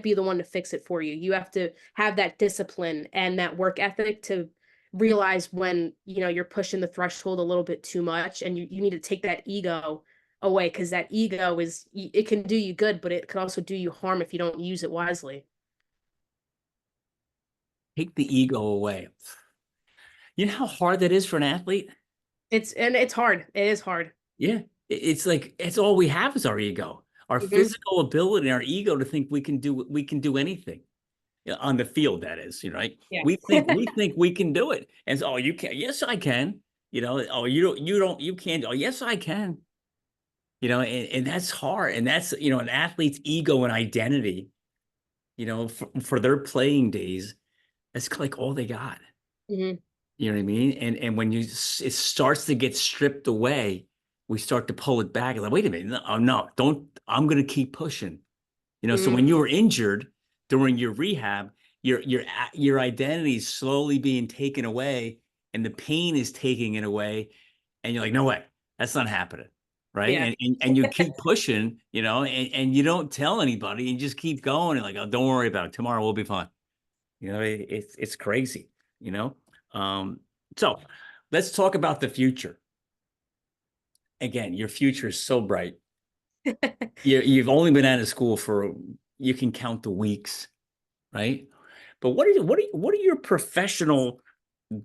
Speaker 2: be the one to fix it for you. You have to have that discipline and that work ethic to realize when, you're pushing the threshold a little bit too much and you need to take that ego away because that ego it can do you good, but it can also do you harm if you don't use it wisely.
Speaker 1: Take the ego away. You know how hard that is for an athlete?
Speaker 2: It's hard. It is hard.
Speaker 1: Yeah. It's like it's all we have is our ego, our
Speaker 2: Hmm.
Speaker 1: physical ability, and our ego to think we can do anything. On the field, that is, right?
Speaker 2: Yeah.
Speaker 1: We think we can do it. And so, oh, you can't. Yes, I can. Oh, you can't. Oh, yes, I can. And that's hard. And that's, an athlete's ego and identity, for their playing days, that's like all they got.
Speaker 2: Hmm.
Speaker 1: You know what I mean? And when it starts to get stripped away, we start to pull it back. Like, wait a minute, no, no, don't. I'm going to keep pushing. So
Speaker 2: Hmm.
Speaker 1: when you were injured during your rehab, your identity is slowly being taken away, and the pain is taking it away, and you're like, no way, that's not happening, right?
Speaker 2: Yeah.
Speaker 1: And you keep pushing, and you don't tell anybody, and just keep going, and like, oh, don't worry about it. Tomorrow we'll be fine. It's crazy, you know. So let's talk about the future. Again, your future is so bright. You've only been out of school for you can count the weeks, right? But what are your professional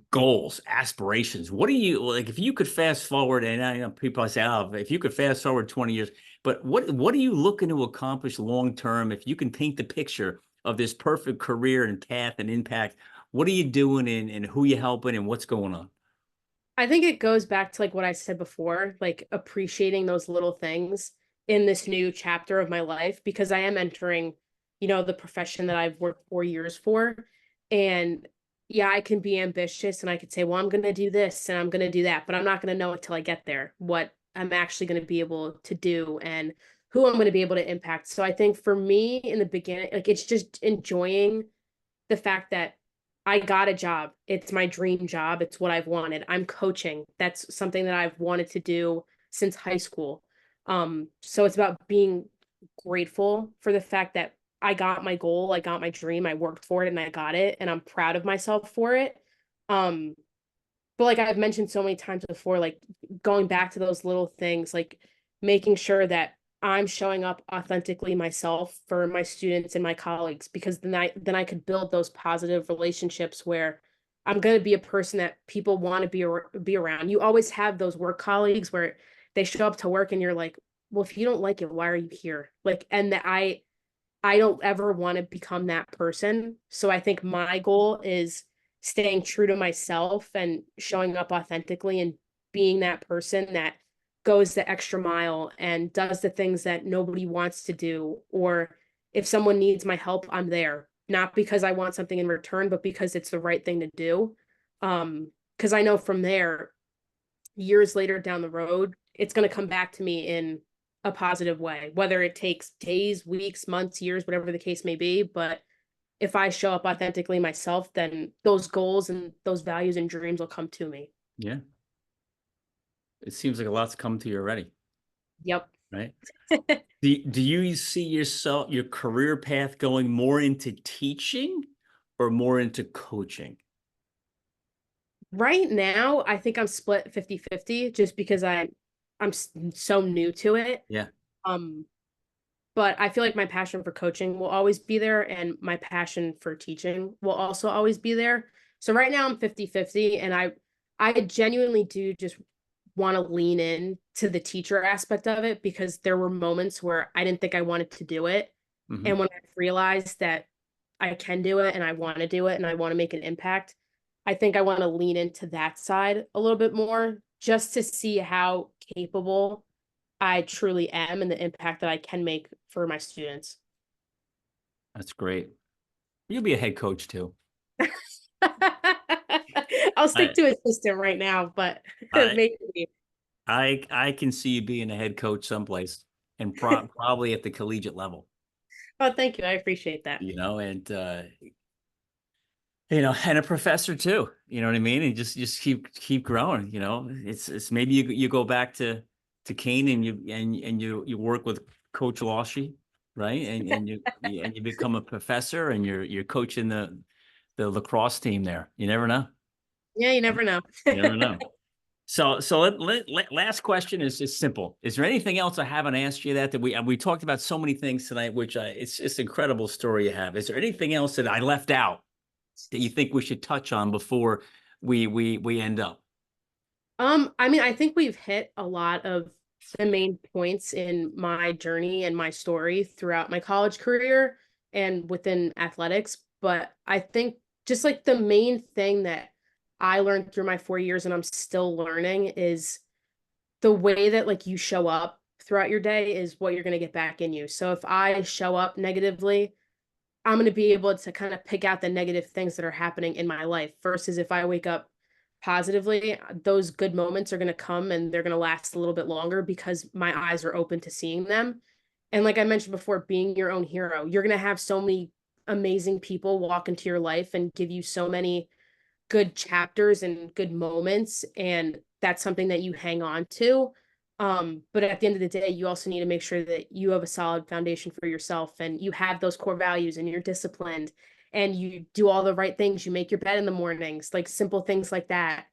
Speaker 1: goals, aspirations? What are you like if you could fast forward and I know people say, oh, if you could fast forward 20 years, but what are you looking to accomplish long term? If you can paint the picture of this perfect career and path and impact, what are you doing and who you helping and what's going on?
Speaker 2: I think it goes back to like what I said before, like appreciating those little things in this new chapter of my life because I am entering, the profession that I've worked 4 years for. And yeah, I can be ambitious and I could say, well, I'm going to do this and I'm going to do that, but I'm not going to know until I get there what I'm actually going to be able to do and who I'm going to be able to impact. So I think for me in the beginning, like it's just enjoying the fact that I got a job. It's my dream job. It's what I've wanted. I'm coaching. That's something that I've wanted to do since high school. So it's about being grateful for the fact that I got my goal, I got my dream, I worked for it and I got it, and I'm proud of myself for it. Um, but like I've mentioned so many times before, like going back to those little things, like making sure that I'm showing up authentically myself for my students and my colleagues, because then I could build those positive relationships where I'm going to be a person that people want to be around. You always have those work colleagues where they show up to work and you're like, well, if you don't like it, why are you here? Like, and that I don't ever want to become that person. So I think my goal is staying true to myself and showing up authentically and being that person that goes the extra mile and does the things that nobody wants to do. Or if someone needs my help, I'm there. Not because I want something in return, but because it's the right thing to do. Because I know from there, years later down the road, it's going to come back to me in a positive way, whether it takes days, weeks, months, years, whatever the case may be. But if I show up authentically myself, then those goals and those values and dreams will come to me.
Speaker 1: Yeah. It seems like a lot's come to you already,
Speaker 2: Yep.
Speaker 1: right? Do you see your career path going more into teaching or more into coaching?
Speaker 2: Right now, I think I'm split 50-50 just because I'm so new to it.
Speaker 1: Yeah.
Speaker 2: Um, but I feel like my passion for coaching will always be there and my passion for teaching will also always be there. So right now I'm 50-50 and I genuinely do just want to lean in to the teacher aspect of it because there were moments where I didn't think I wanted to do it.
Speaker 1: Hmm.
Speaker 2: And when I realized that I can do it and I want to do it and I want to make an impact, I think I want to lean into that side a little bit more just to see how capable I truly am and the impact that I can make for my students.
Speaker 1: That's great. You'll be a head coach too.
Speaker 2: I'll stick
Speaker 1: I
Speaker 2: to assistant right now, but
Speaker 1: I
Speaker 2: maybe.
Speaker 1: I can see you being a head coach someplace and probably at the collegiate level,
Speaker 2: Oh, thank you. I appreciate that.
Speaker 1: and a professor too. You know what I mean? And just keep growing. It's maybe you go back to Kane and you work with Coach Lawshy, right? And you become a professor and you're coaching the lacrosse team there. You never know.
Speaker 2: Yeah, you never know.
Speaker 1: You never know. So last question is simple. Is there anything else I haven't asked you that we talked about so many things tonight, which it's just incredible story you have. Is there anything else that I left out that you think we should touch on before we end up?
Speaker 2: I mean, I think we've hit a lot of the main points in my journey and my story throughout my college career and within athletics. But I think just like the main thing that I learned through my 4 years and I'm still learning is the way that like you show up throughout your day is what you're going to get back in you. So if I show up negatively, I'm going to be able to kind of pick out the negative things that are happening in my life versus if I wake up positively, those good moments are going to come and they're going to last a little bit longer because my eyes are open to seeing them. And like I mentioned before, being your own hero, you're going to have so many amazing people walk into your life and give you so many good chapters and good moments, and that's something that you hang on to. But at the end of the day, you also need to make sure that you have a solid foundation for yourself and you have those core values and you're disciplined and you do all the right things. You make your bed in the mornings, like simple things like that.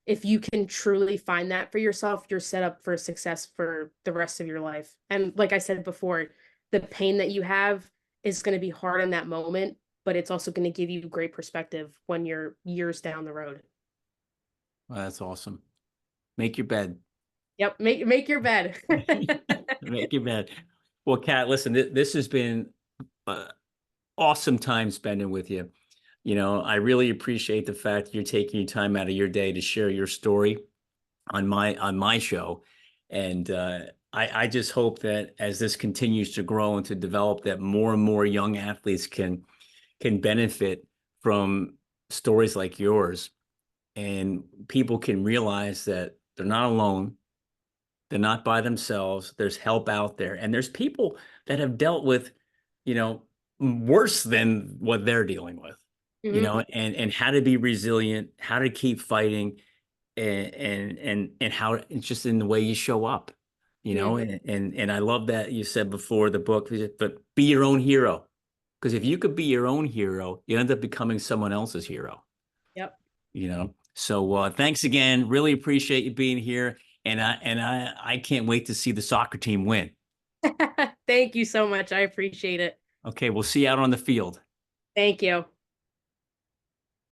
Speaker 2: If you can truly find that for yourself, you're set up for success for the rest of your life. And like I said before, the pain that you have is going to be hard in that moment, but it's also going to give you great perspective when you're years down the road.
Speaker 1: Well, that's awesome. Make your bed.
Speaker 2: Yep, make your bed.
Speaker 1: Make your bed. Well, Kat, listen, this has been awesome time spending with you. I really appreciate the fact you're taking your time out of your day to share your story on my show. And I just hope that as this continues to grow and to develop, that more and more young athletes can benefit from stories like yours, and people can realize that they're not alone. They're not by themselves. There's help out there. And there's people that have dealt with, you know, worse than what they're dealing with,
Speaker 2: Hmm.
Speaker 1: and how to be resilient, how to keep fighting, and how it's just in the way you show up,
Speaker 2: Hmm.
Speaker 1: and I love that you said before the book, but be your own hero. Because if you could be your own hero, you end up becoming someone else's hero.
Speaker 2: Yep.
Speaker 1: So thanks again. Really appreciate you being here, and I can't wait to see the soccer team win.
Speaker 2: Thank you so much. I appreciate it.
Speaker 1: Okay, we'll see you out on the field.
Speaker 2: Thank you.